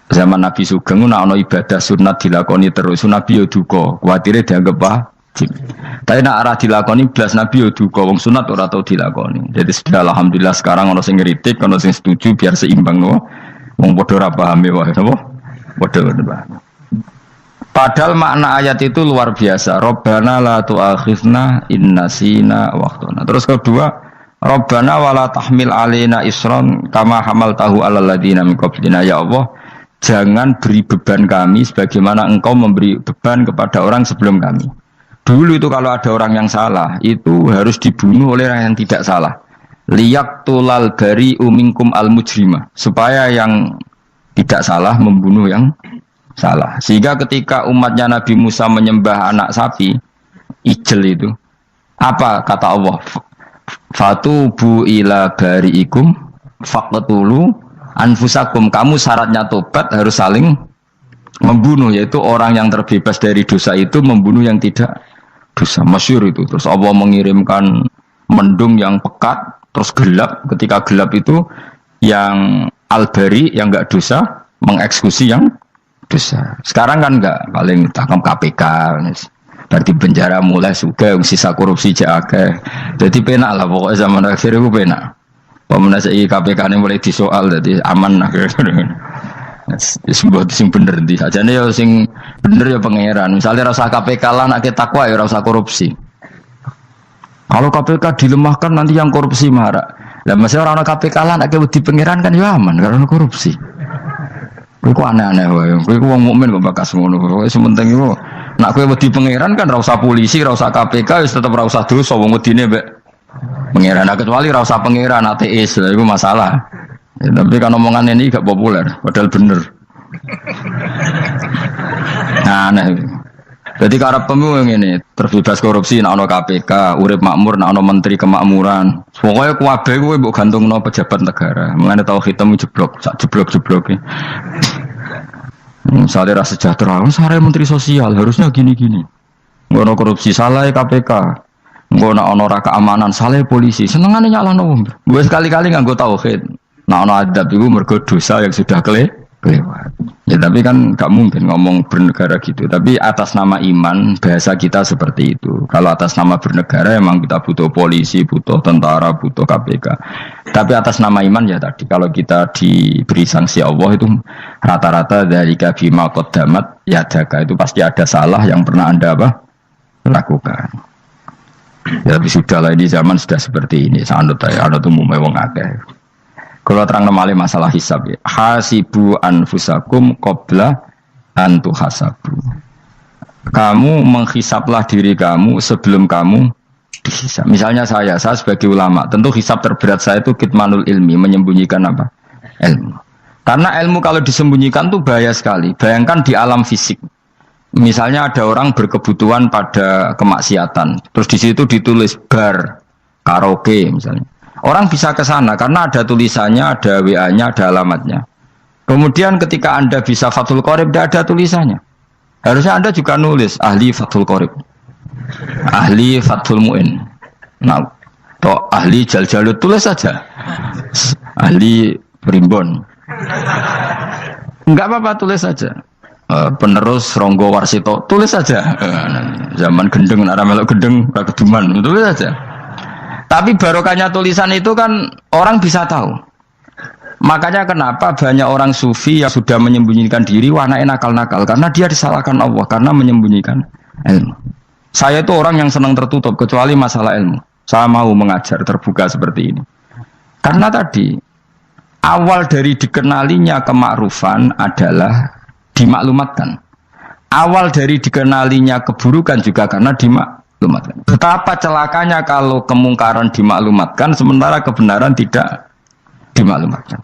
Zaman Nabi Sugeng ana ibadah sunat dilakoni terus, Nabi yo duka, kuwatire dianggap wajib. Tapi nek ora dilakoni blas Nabi yo duka, wong sunat ora tau dilakoni. Jadi sudah alhamdulillah sekarang ana sing ngritik, ana sing setuju biar seimbang no. Wong padha ora paham wae napa? Padha paham. Padahal makna ayat itu luar biasa. Rabbana la tu'akhizna in nasina wa akhtana. Terus kedua, Rabbana wala tahmil alaina isran kama hamaltahu alal ladzina min qablina. Ya Allah, jangan beri beban kami sebagaimana engkau memberi beban kepada orang sebelum kami. Dulu itu kalau ada orang yang salah, itu harus dibunuh oleh orang yang tidak salah. Liyaqtulal bari'u minkum al-mujrima. Supaya yang tidak salah membunuh yang salah. Sehingga ketika umatnya Nabi Musa menyembah anak sapi, ijel itu, apa kata Allah? Fatubu ila bari'ikum faqtulu anfusakum. Kamu syaratnya tobat harus saling membunuh, yaitu orang yang terbebas dari dosa itu membunuh yang tidak dosa. Masyhur itu. Terus Allah mengirimkan mendung yang pekat, terus gelap. Ketika gelap itu yang al-bari yang enggak dosa mengeksekusi yang dosa. Sekarang kan enggak, paling tangkap KPK. Berarti penjara mulai suka sisa korupsi jake. Jadi penak lah pokoknya zaman akhir itu penak. Pemenang KPK ini mulai disoal, jadi aman lah. Sebuah sing bener di saja nih ya sing bener ya pangeran. Misalnya rasa KPK lah nak kita takwa ya rasa korupsi. Kalau KPK dilemahkan nanti yang korupsi marah. Lah masih orang KPK lah nak di pangeran kan ya aman karena korupsi. Kowe ku aneh-aneh wae. Kowe ku wong mukmin kok bakas ngono. Kowe sementing iku nek kowe wedi pangeran kan ra usah polisi, ra usah KPK, wis tetep ra usah dosa wong wedine mbek pangeran. Nah, kecuali ra usah pangeran ateis, iku masalah. Ya, tapi kan omongan ini gak populer, padahal bener. Nah, aneh. Jadi karep pemilu ini terbebas korupsi, nak ono KPK, urip makmur, nak ono menteri kemakmuran. Pokoknya kuabe gue mbok gantungno pejabat negara. Mengenai tahu hitam jeblok, sak jeblok-jebloke. Misalnya rasa sejahtera, saya menteri sosial harusnya gini-gini. Ngono korupsi salah KPK. Ngono ono ra keamanan salah polisi. Senengane nyalahno wong. Gue sekali-kali nganggo tauhid. Nah ono adab iku mergo dosa yang sudah kelewat. Ya tapi kan gak mungkin ngomong bernegara gitu. Tapi atas nama iman bahasa kita seperti itu. Kalau atas nama bernegara emang kita butuh polisi, butuh tentara, butuh KPK. Tapi atas nama iman ya tadi kalau kita diberi sanksi Allah itu rata-rata dari bima qaddamat yadaka itu pasti ada salah yang pernah Anda lakukan. Ya tapi sudahlah ini zaman sudah seperti ini. Sanut ya, anut umumnya wong akeh. Kalau terang namanya masalah hisab ya. Hasibu anfusakum qabla antu hasabu. Kamu menghisablah diri kamu sebelum kamu dihisab. Misalnya saya sebagai ulama, tentu hisab terberat saya itu kitmanul ilmi, menyembunyikan apa? Ilmu. Karena ilmu kalau disembunyikan tuh bahaya sekali. Bayangkan di alam fisik. Misalnya ada orang berkebutuhan pada kemaksiatan, terus di situ ditulis bar, karaoke misalnya. Orang bisa ke sana karena ada tulisannya, ada WA-nya, ada alamatnya. Kemudian ketika Anda bisa Fathul Qorib, tidak ada tulisannya. Harusnya Anda juga nulis ahli Fathul Qorib, ahli Fathul Mu'in. Nah, toh ahli Jaljalut tulis saja. Ahli Primbon. Enggak apa-apa tulis saja. Penerus Ronggo Warsito tulis saja. Zaman gendeng, nara melok gendeng, keduman, tulis saja. Tapi barokahnya tulisan itu kan orang bisa tahu. Makanya kenapa banyak orang sufi yang sudah menyembunyikan diri, wanake nakal-nakal karena dia disalahkan Allah karena menyembunyikan ilmu. Saya itu orang yang senang tertutup kecuali masalah ilmu. Saya mau mengajar terbuka seperti ini. Karena tadi awal dari dikenalinya kemakrufan adalah dimaklumatkan. Awal dari dikenalinya keburukan juga karena dimaklumatkan. Betapa celakanya kalau kemungkaran dimaklumatkan sementara kebenaran tidak dimaklumatkan.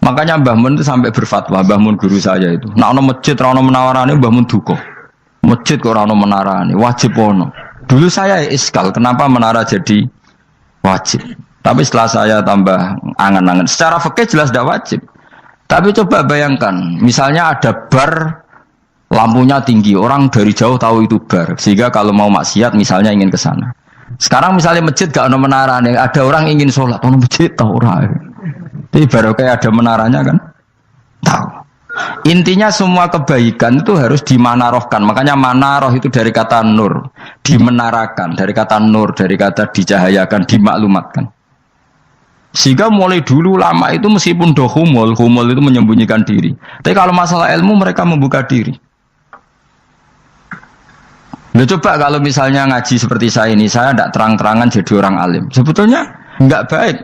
Makanya Mbah Mun itu sampai berfatwa, Mbah Mun guru saya itu. Nah ono masjid ra ono menawarane Mbah Mun duka. Masjid kok ora ono menarane, wajib ono. Dulu saya iskal kenapa menara jadi wajib. Tapi setelah saya tambah angan-angan, secara fikih jelas tidak wajib. Tapi coba bayangkan, misalnya ada bar lampunya tinggi, orang dari jauh tahu itu bar, sehingga kalau mau maksiat misalnya ingin ke sana. Sekarang misalnya masjid gak ada menara nih, ada orang ingin sholat, orang masjid tahu orang. Jadi baru kayak ada menaranya kan, tahu. Intinya semua kebaikan itu harus dimanarohkan. Makanya manaroh itu dari kata nur, dimenarakan, dari kata nur, dari kata dicahayakan, dimaklumatkan. Sehingga mulai dulu lama itu meskipun humul itu menyembunyikan diri. Tapi kalau masalah ilmu mereka membuka diri. Nah, coba kalau misalnya ngaji seperti saya ini, saya tidak terang-terangan jadi orang alim. Sebetulnya nggak baik.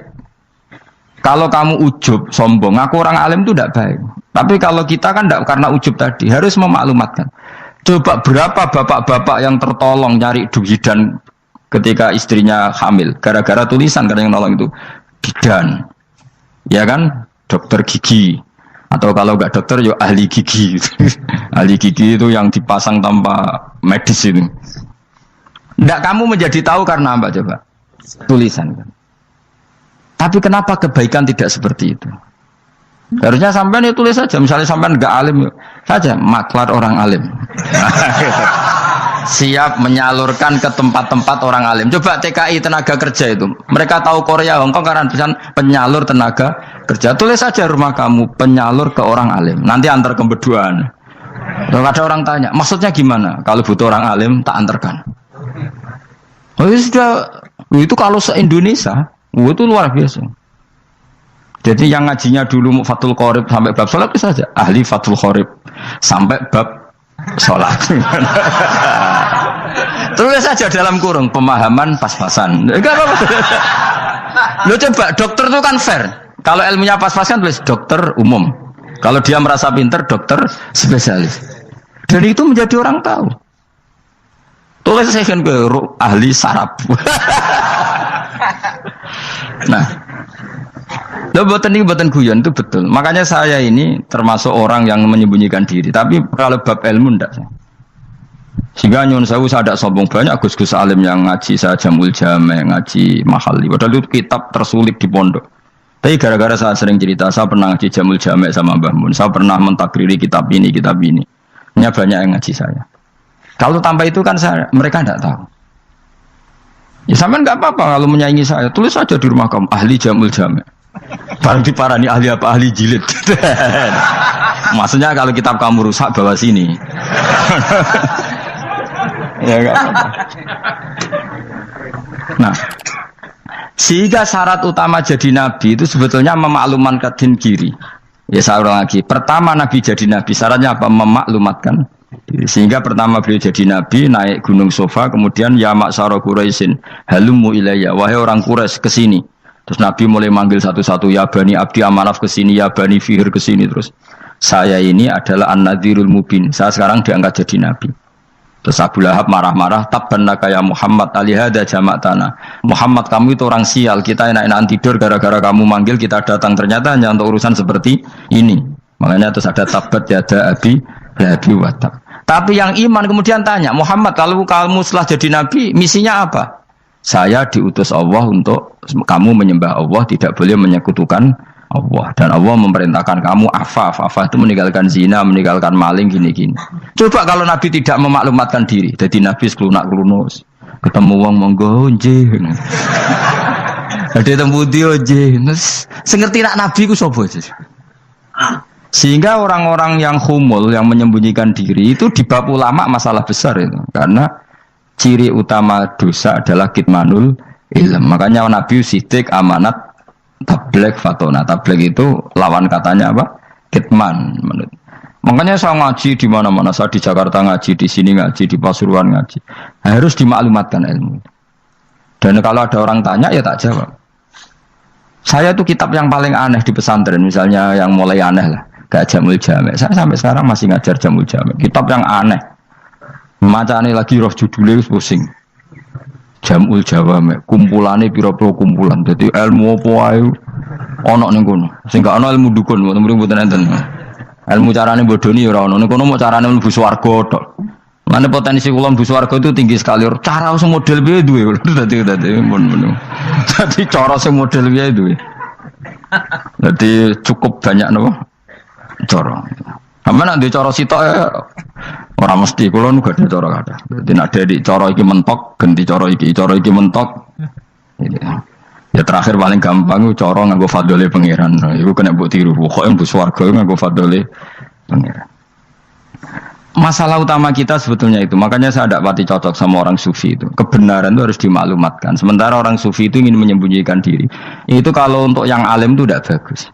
Kalau kamu ujub, sombong, aku orang alim itu tidak baik. Tapi kalau kita kan tidak karena ujub tadi, harus memaklumatkan. Coba berapa bapak-bapak yang tertolong nyari bidan ketika istrinya hamil, gara-gara tulisan karena yang nolong itu bidan, ya kan, dokter gigi. Atau kalau enggak dokter, yo ahli gigi. Ahli gigi itu yang dipasang tanpa medis ini. Nggak kamu menjadi tahu karena apa coba? Tulisan kan. Tapi kenapa kebaikan tidak seperti itu? Harusnya sampean ya tulis saja. Misalnya sampean enggak alim saja, maklar orang alim. Siap menyalurkan ke tempat-tempat orang alim. Coba TKI tenaga kerja itu. Mereka tahu Korea, Hongkong karena tulisan penyalur tenaga kerja. Tulis saja rumah kamu penyalur ke orang alim. Nanti antar ke berduaan. Kalau ada orang tanya, maksudnya gimana? Kalau butuh orang alim tak antarkan. Oh ya sudah. Itu kalau se-Indonesia, itu luar biasa. Jadi yang ngajinya dulu Fathul Qorib sampai bab sholat itu saja. Ahli Fathul Qorib sampai bab sholat. Tulis saja dalam kurung pemahaman pas-pasan. Enggak apa-apa. Lo coba dokter itu kan fair. Kalau ilmunya pas-pasan tulis dokter umum. Kalau dia merasa pinter, dokter spesialis. Dan itu menjadi orang tahu. Tulis saya kan ke ahli saraf. Nah, buatan guyon itu betul. Makanya saya ini termasuk orang yang menyembunyikan diri. Tapi kalau bab ilmu enggak. Sehingga nyun saya ada sombong banyak gus-gus alim yang ngaji saya Jamul Jame, ngaji Mahali. Padahal itu kitab tersulit di pondok. Tapi gara-gara saya sering cerita, saya pernah ngaji Jamul Jame sama Mbah Mun. Saya pernah mentakriri kitab ini, kitab ini. Hanya banyak yang ngaji saya. Kalau tanpa itu kan mereka tidak tahu. Ya sampean nggak apa-apa kalau menyaingi saya. Tulis saja di rumah kamu ahli Jamul Jame. Barang diparani ahli apa? Ahli jilid. Maksudnya kalau kitab kamu rusak bawa sini. Ya nggak apa-apa. Nah, sehingga syarat utama jadi nabi itu sebetulnya memaklumatkan kiri. Ya saya ulang lagi. Pertama nabi jadi nabi syaratnya apa? Memaklumatkan. Sehingga pertama beliau jadi nabi naik gunung Sofa, kemudian ya maksara Quraisyin halummu ilayya, wahai orang Quraisy kesini. Terus nabi mulai manggil satu-satu, ya bani abdi amanaf kesini, ya bani fihir kesini. Terus saya ini adalah an-nadhirul mubin, saya sekarang diangkat jadi nabi. Terus Abu Lahab marah-marah, tabbannaka ya Muhammad alihada jama'tana. Muhammad kamu itu orang sial, kita enak-enakan tidur gara-gara kamu manggil kita datang, ternyata hanya untuk urusan seperti ini. Makanya terus ada tabbat yada abi lahabi watab. Tapi yang iman kemudian tanya, Muhammad kalau kamu setelah jadi nabi misinya apa? Saya diutus Allah untuk kamu menyembah Allah, tidak boleh menyekutukan Allah. Dan Allah memerintahkan kamu afaf itu meninggalkan zina, meninggalkan maling, gini-gini. Coba kalau nabi tidak memaklumatkan diri, jadi nabi seklunak-klunus, ketemu wong monggo nggih. Ada temu dia nggih. Sengerti nak nabi ku sapa sih? Sehingga orang-orang yang humul, yang menyembunyikan diri itu di bab ulama masalah besar itu. Karena ciri utama dosa adalah kitmanul ilm. Makanya Nabi sidik amanat tabligh fatona. Tabligh itu lawan katanya apa? Kitman. Makanya saya ngaji di mana-mana. Saya di Jakarta ngaji, di sini ngaji, di Pasuruan ngaji. Harus dimaklumatkan ilmu. Dan kalau ada orang tanya ya tak jawab. Saya itu kitab yang paling aneh di pesantren, misalnya yang mulai aneh lah. Kayak Jamul Jame. Saya sampai sekarang masih ngajar Jamul Jame. Kitab yang aneh. Macane lagi roh judulnya pusing. Jamul Jawame. Kumpulane pira-pira kumpulan. Jadi ilmu apa wae ana ning kono. Sing gak ana ilmu dukun, mboten enten. Ilmu carane bodoni ora ana. Ning kono mau carane mlebu swarga tok. Mane potensi kula mlebu swarga itu tinggi sekali. Cara sing model piye duwe. Dadi mun. Dadi cara sing model piye duwe. Dadi cukup banyak napa? Cara. Sampe nek ndek cara sitok ora mesti kula nu gak ada cara kada. Dadi nek ada di cara iki mentok, ganti cara iki mentok. Ya terakhir paling gampang ku cara nganggo fadhole pangeran. Iku kena mbok tiru. Pokoke mbok swarga nganggo fadhole pangeran. Masalah utama kita sebetulnya itu. Makanya saya tidak pati cocok sama orang sufi itu. Kebenaran itu harus dimaklumatkan. Sementara orang sufi itu ingin menyembunyikan diri. Itu kalau untuk yang alim itu tidak bagus.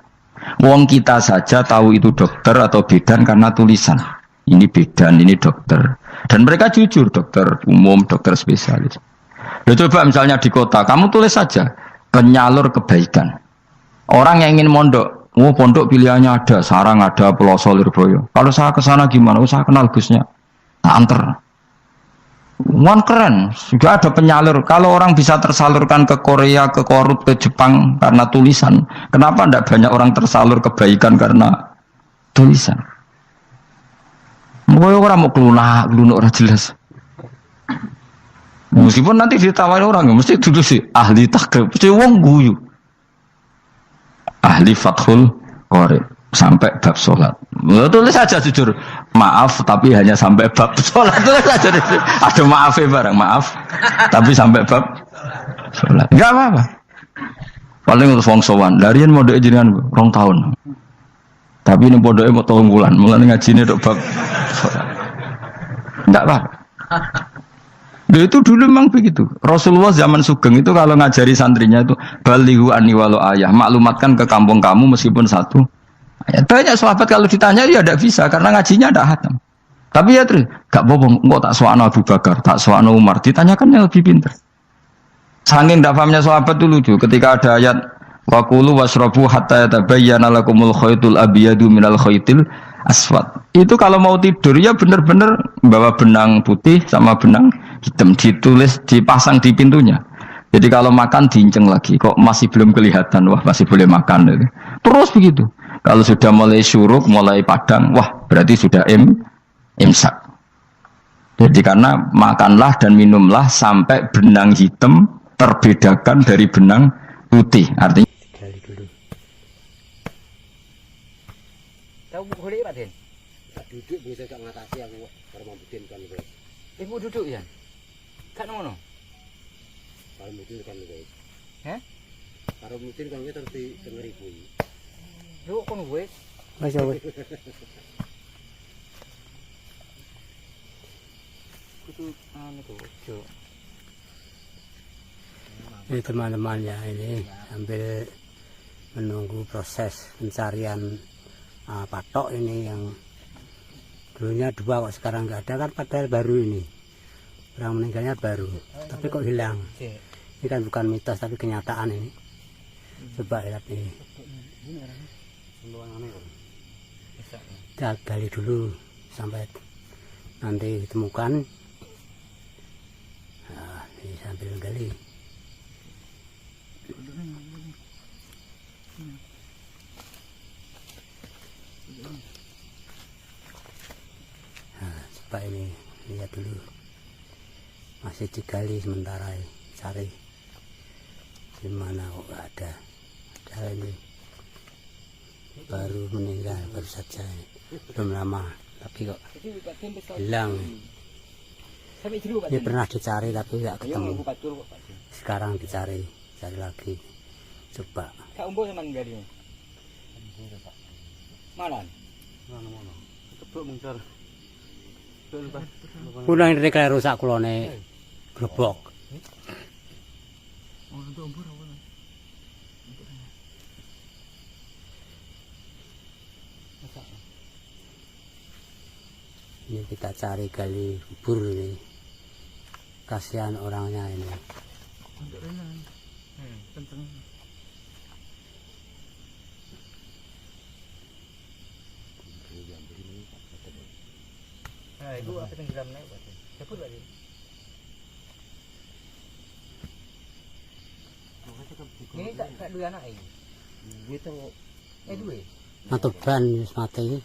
Wong kita saja tahu itu dokter atau bidan karena tulisan. Ini bidan, ini dokter. Dan mereka jujur, dokter umum, dokter spesialis. Ya coba misalnya di kota, kamu tulis saja penyalur kebaikan. Orang yang ingin mondok, pondok pilihannya ada, Sarang ada, Peloso, Lirboyo. Kalau saya ke sana gimana? Saya kenal Gusnya. Tak anter. Keren, juga ada penyalur. Kalau orang bisa tersalurkan ke Korea, ke Korut, ke Jepang karena tulisan, kenapa tidak banyak orang tersalur kebaikan karena tulisan? Orang mau kelunak orang jelas. Meskipun nanti ditawari orang, mesti dulu sih ahli takrib, mesti wong guyu, ahli fathul qori sampai bab sholat. Tulis saja jujur, maaf tapi hanya sampai bab sholat. Tulis saja, ada maafnya barang, maaf tapi sampai bab sholat. Enggak apa-apa. Paling untuk wong sowan, darian modok jenengan 2 tahun. Tapi ini bodohnya mau 3 bulan, mulai ngajinya dok bab sholat. Enggak apa-apa. Itu dulu memang begitu. Rasulullah zaman Sugeng itu kalau ngajari santrinya itu balighu anni walau ayah, maklumatkan ke kampung kamu meskipun 1 ayat. Banyak sahabat kalau ditanya dia tidak bisa karena ngajinya tidak hatam. Tapi ya terus gak bohong, enggak tak soal Abu Bakar, tak soal Umar, ditanyakan yang lebih pintar. Saking tidak pahamnya sahabat itu lucu. Ketika ada ayat Wa kulu washrabu hatta yatabayyana lakumul khaytul abyadu minal khaytil aswad. Itu kalau mau tidur ya benar-benar bawa benang putih sama benang hitam, ditulis dipasang di pintunya. Jadi kalau makan diinceng lagi, kok masih belum kelihatan, wah masih boleh makan. Gitu. Terus begitu. Kalau sudah mulai syuruk, mulai padang, wah berarti sudah imsak. Jadi karena makanlah dan minumlah sampai benang hitam terbedakan dari benang putih. Artinya Gali dulu. Tahu boleh Pak Den? Tak duduk bisa gak ngatasi aku kalau mamputin kan guys. Mau duduk ya? Kak nono. Kalau mamputin kan guys. Hah? Kalau mamputin kan guys terus dengeri kuwi. Lu kon wes. Mas ya wes. Kudu anu tuh, ojo. Ini teman-teman ya, ini sambil menunggu proses pencarian patok ini yang dulunya 2 kok sekarang nggak ada, kan padahal baru ini. Orang meninggalnya baru, tapi kok hilang. Ini kan bukan mitos tapi kenyataan ini. Coba lihat ini. Kita gali dulu sampai nanti ditemukan. Nah, ini sambil gali. Nah, coba ini lihat dulu, masih digali sementara ya. Cari di mana kok nggak ada. Ada ini baru meninggal baru saja ini. Belum lama tapi kok hilang. Ini pernah dicari tapi nggak ketemu. Sekarang dicari lagi. Coba. Kak umbo sama gali. Malan. Keblok mungcar. Udah ini kayak rusak kulone glebok. Ini kita cari gali kubur ini. Kasihan orangnya ini. Nah, itu apa tenggelam naik Pak Den? Cepet Pak Den. Ini tak dua anak ini. Gitu Dua. Matuban wis mati.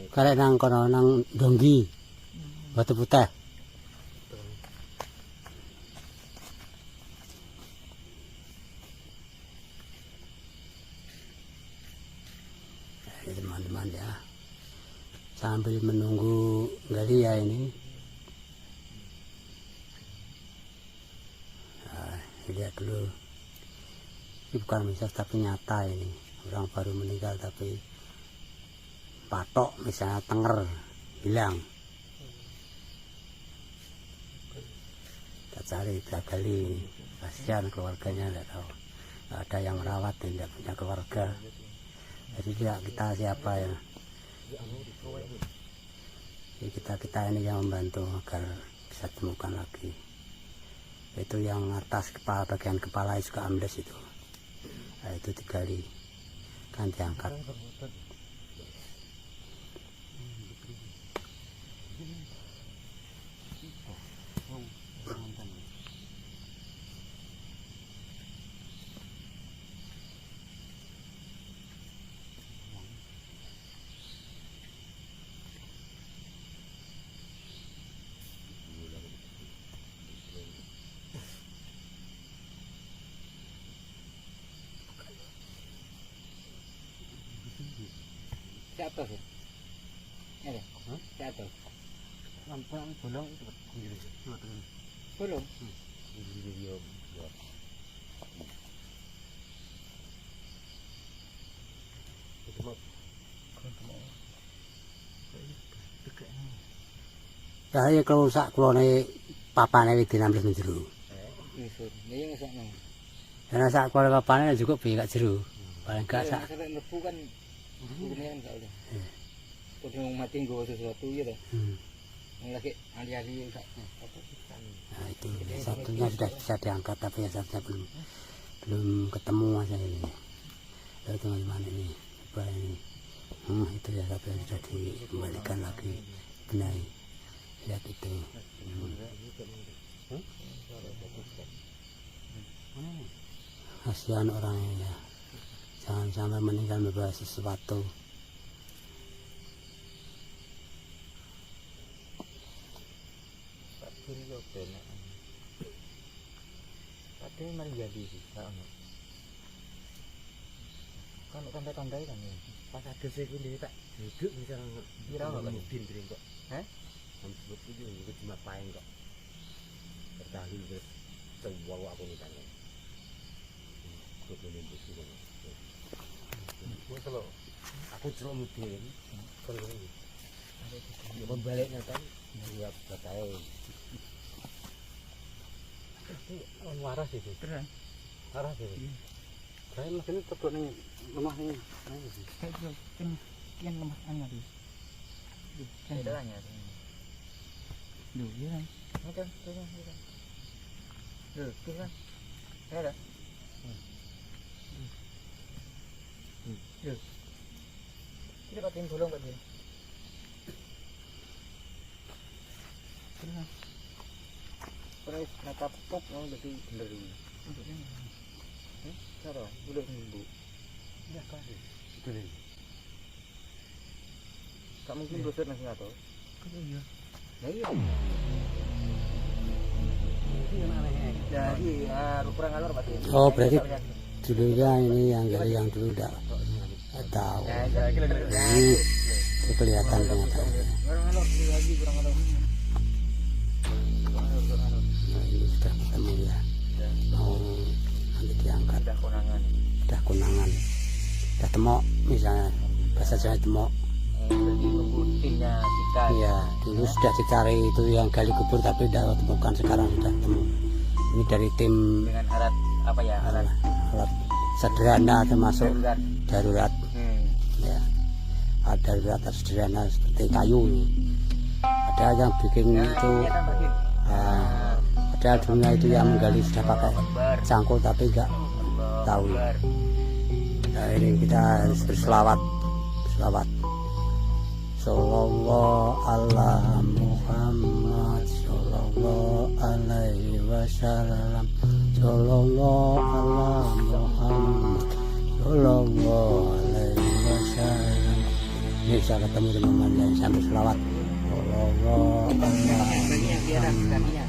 Karek nang kono nang Donggi. Batu Putih. Ini teman-teman ya. Sambil menunggu gali ya ini. Nah, lihat dulu. Ini bukan mitos tapi nyata ini. Orang baru meninggal tapi patok misalnya tenger hilang. Kita cari, kita gali. Kasihan keluarganya tidak tahu. Tidak ada yang merawat, tidak punya keluarga. Jadi tidak kita siapa ya. Jadi kita ini yang membantu agar bisa temukan lagi. Itu yang atas kepala, bagian kepala juga ambles itu. Nah, itu digali kan diangkat. Atas ya? Ada? Ke atas? Nampak bolong itu Belum? Saya kalau sak kulone papane wis dinambles njero. Ngisor. Ini ngesakno. Karena sak kulone papane juga bi gak jero. Paling gak sak. Sampai mlebu kan ini kan enggak udah. Kudu mati nggawa sesuatu ya dah. Yang lagi ahli-ahli enggak. Nah, itu satunya sudah bisa diangkat tapi yang satunya belum. belum ketemu aja ini. Ya teman-teman ini, coba ini. Itu ya tapi sudah dikembalikan lagi benahi. Lihat itu. Kasihan orangnya ya. Jangan sampai meninggal membawa sesuatu. Tapi mari jadi sih, kan tanda-tandai kan ya. Pas ada saya ini tak duduk misalnya Kira nggak kan? mudin kering kok. Hah? Sebut itu juga cuma paling kok. Bertahlil terus sewawa aku nih kan. Aku menembus itu. Kalau aku celok mudin, kalau ini. Ya baliknya kan, ya bertahu. Itu waras itu. Keren. Waras itu. Saya mesin tebak nih lemah ini. Kayak gitu, kian lemah anya tuh. Kan ada anya. Duh, iya kan. Macam, Duh, kan. Ada. Duh. Kita pakai bolong Pak Din. Kan. Terus nakap pop mau berarti bener dulu. Cara, udah seminggu. Ya kan. Itu nih. Tak mungkin dosen nasi atau? Iya. Nah iya. Jadi kurang alur Pak Din. Oh berarti dulunya ini yang dulu tidak tahu. Ini itu kelihatan ternyata. Kurang alur lagi kurang alur. Nah, ini sudah ketemu ya. Mau nanti diangkat. Sudah konangan. Sudah kunangan. Sudah temok misalnya bahasa Jawa temok. Berarti membuktinya kita. Iya, dulu sudah dicari itu yang gali kubur tapi tidak temukan, sekarang sudah temu. Ini dari tim Dengan alat apa ya? Alat alat sederhana termasuk darurat. darurat. Ya, ada darurat sederhana seperti kayu ini. Ada yang bikin itu, Kelihatan Pak Din. ada dunia itu yang menggali sudah pakai cangkul tapi enggak tahu. Nah, ini kita harus berselawat. Sallallahu ala Muhammad sallallahu alaihi wasallam. Sallallahu ala Muhammad sallallahu alaihi wasallam. Ini bisa ketemu teman-teman yang sambil selawat. Sallallahu ala Muhammad.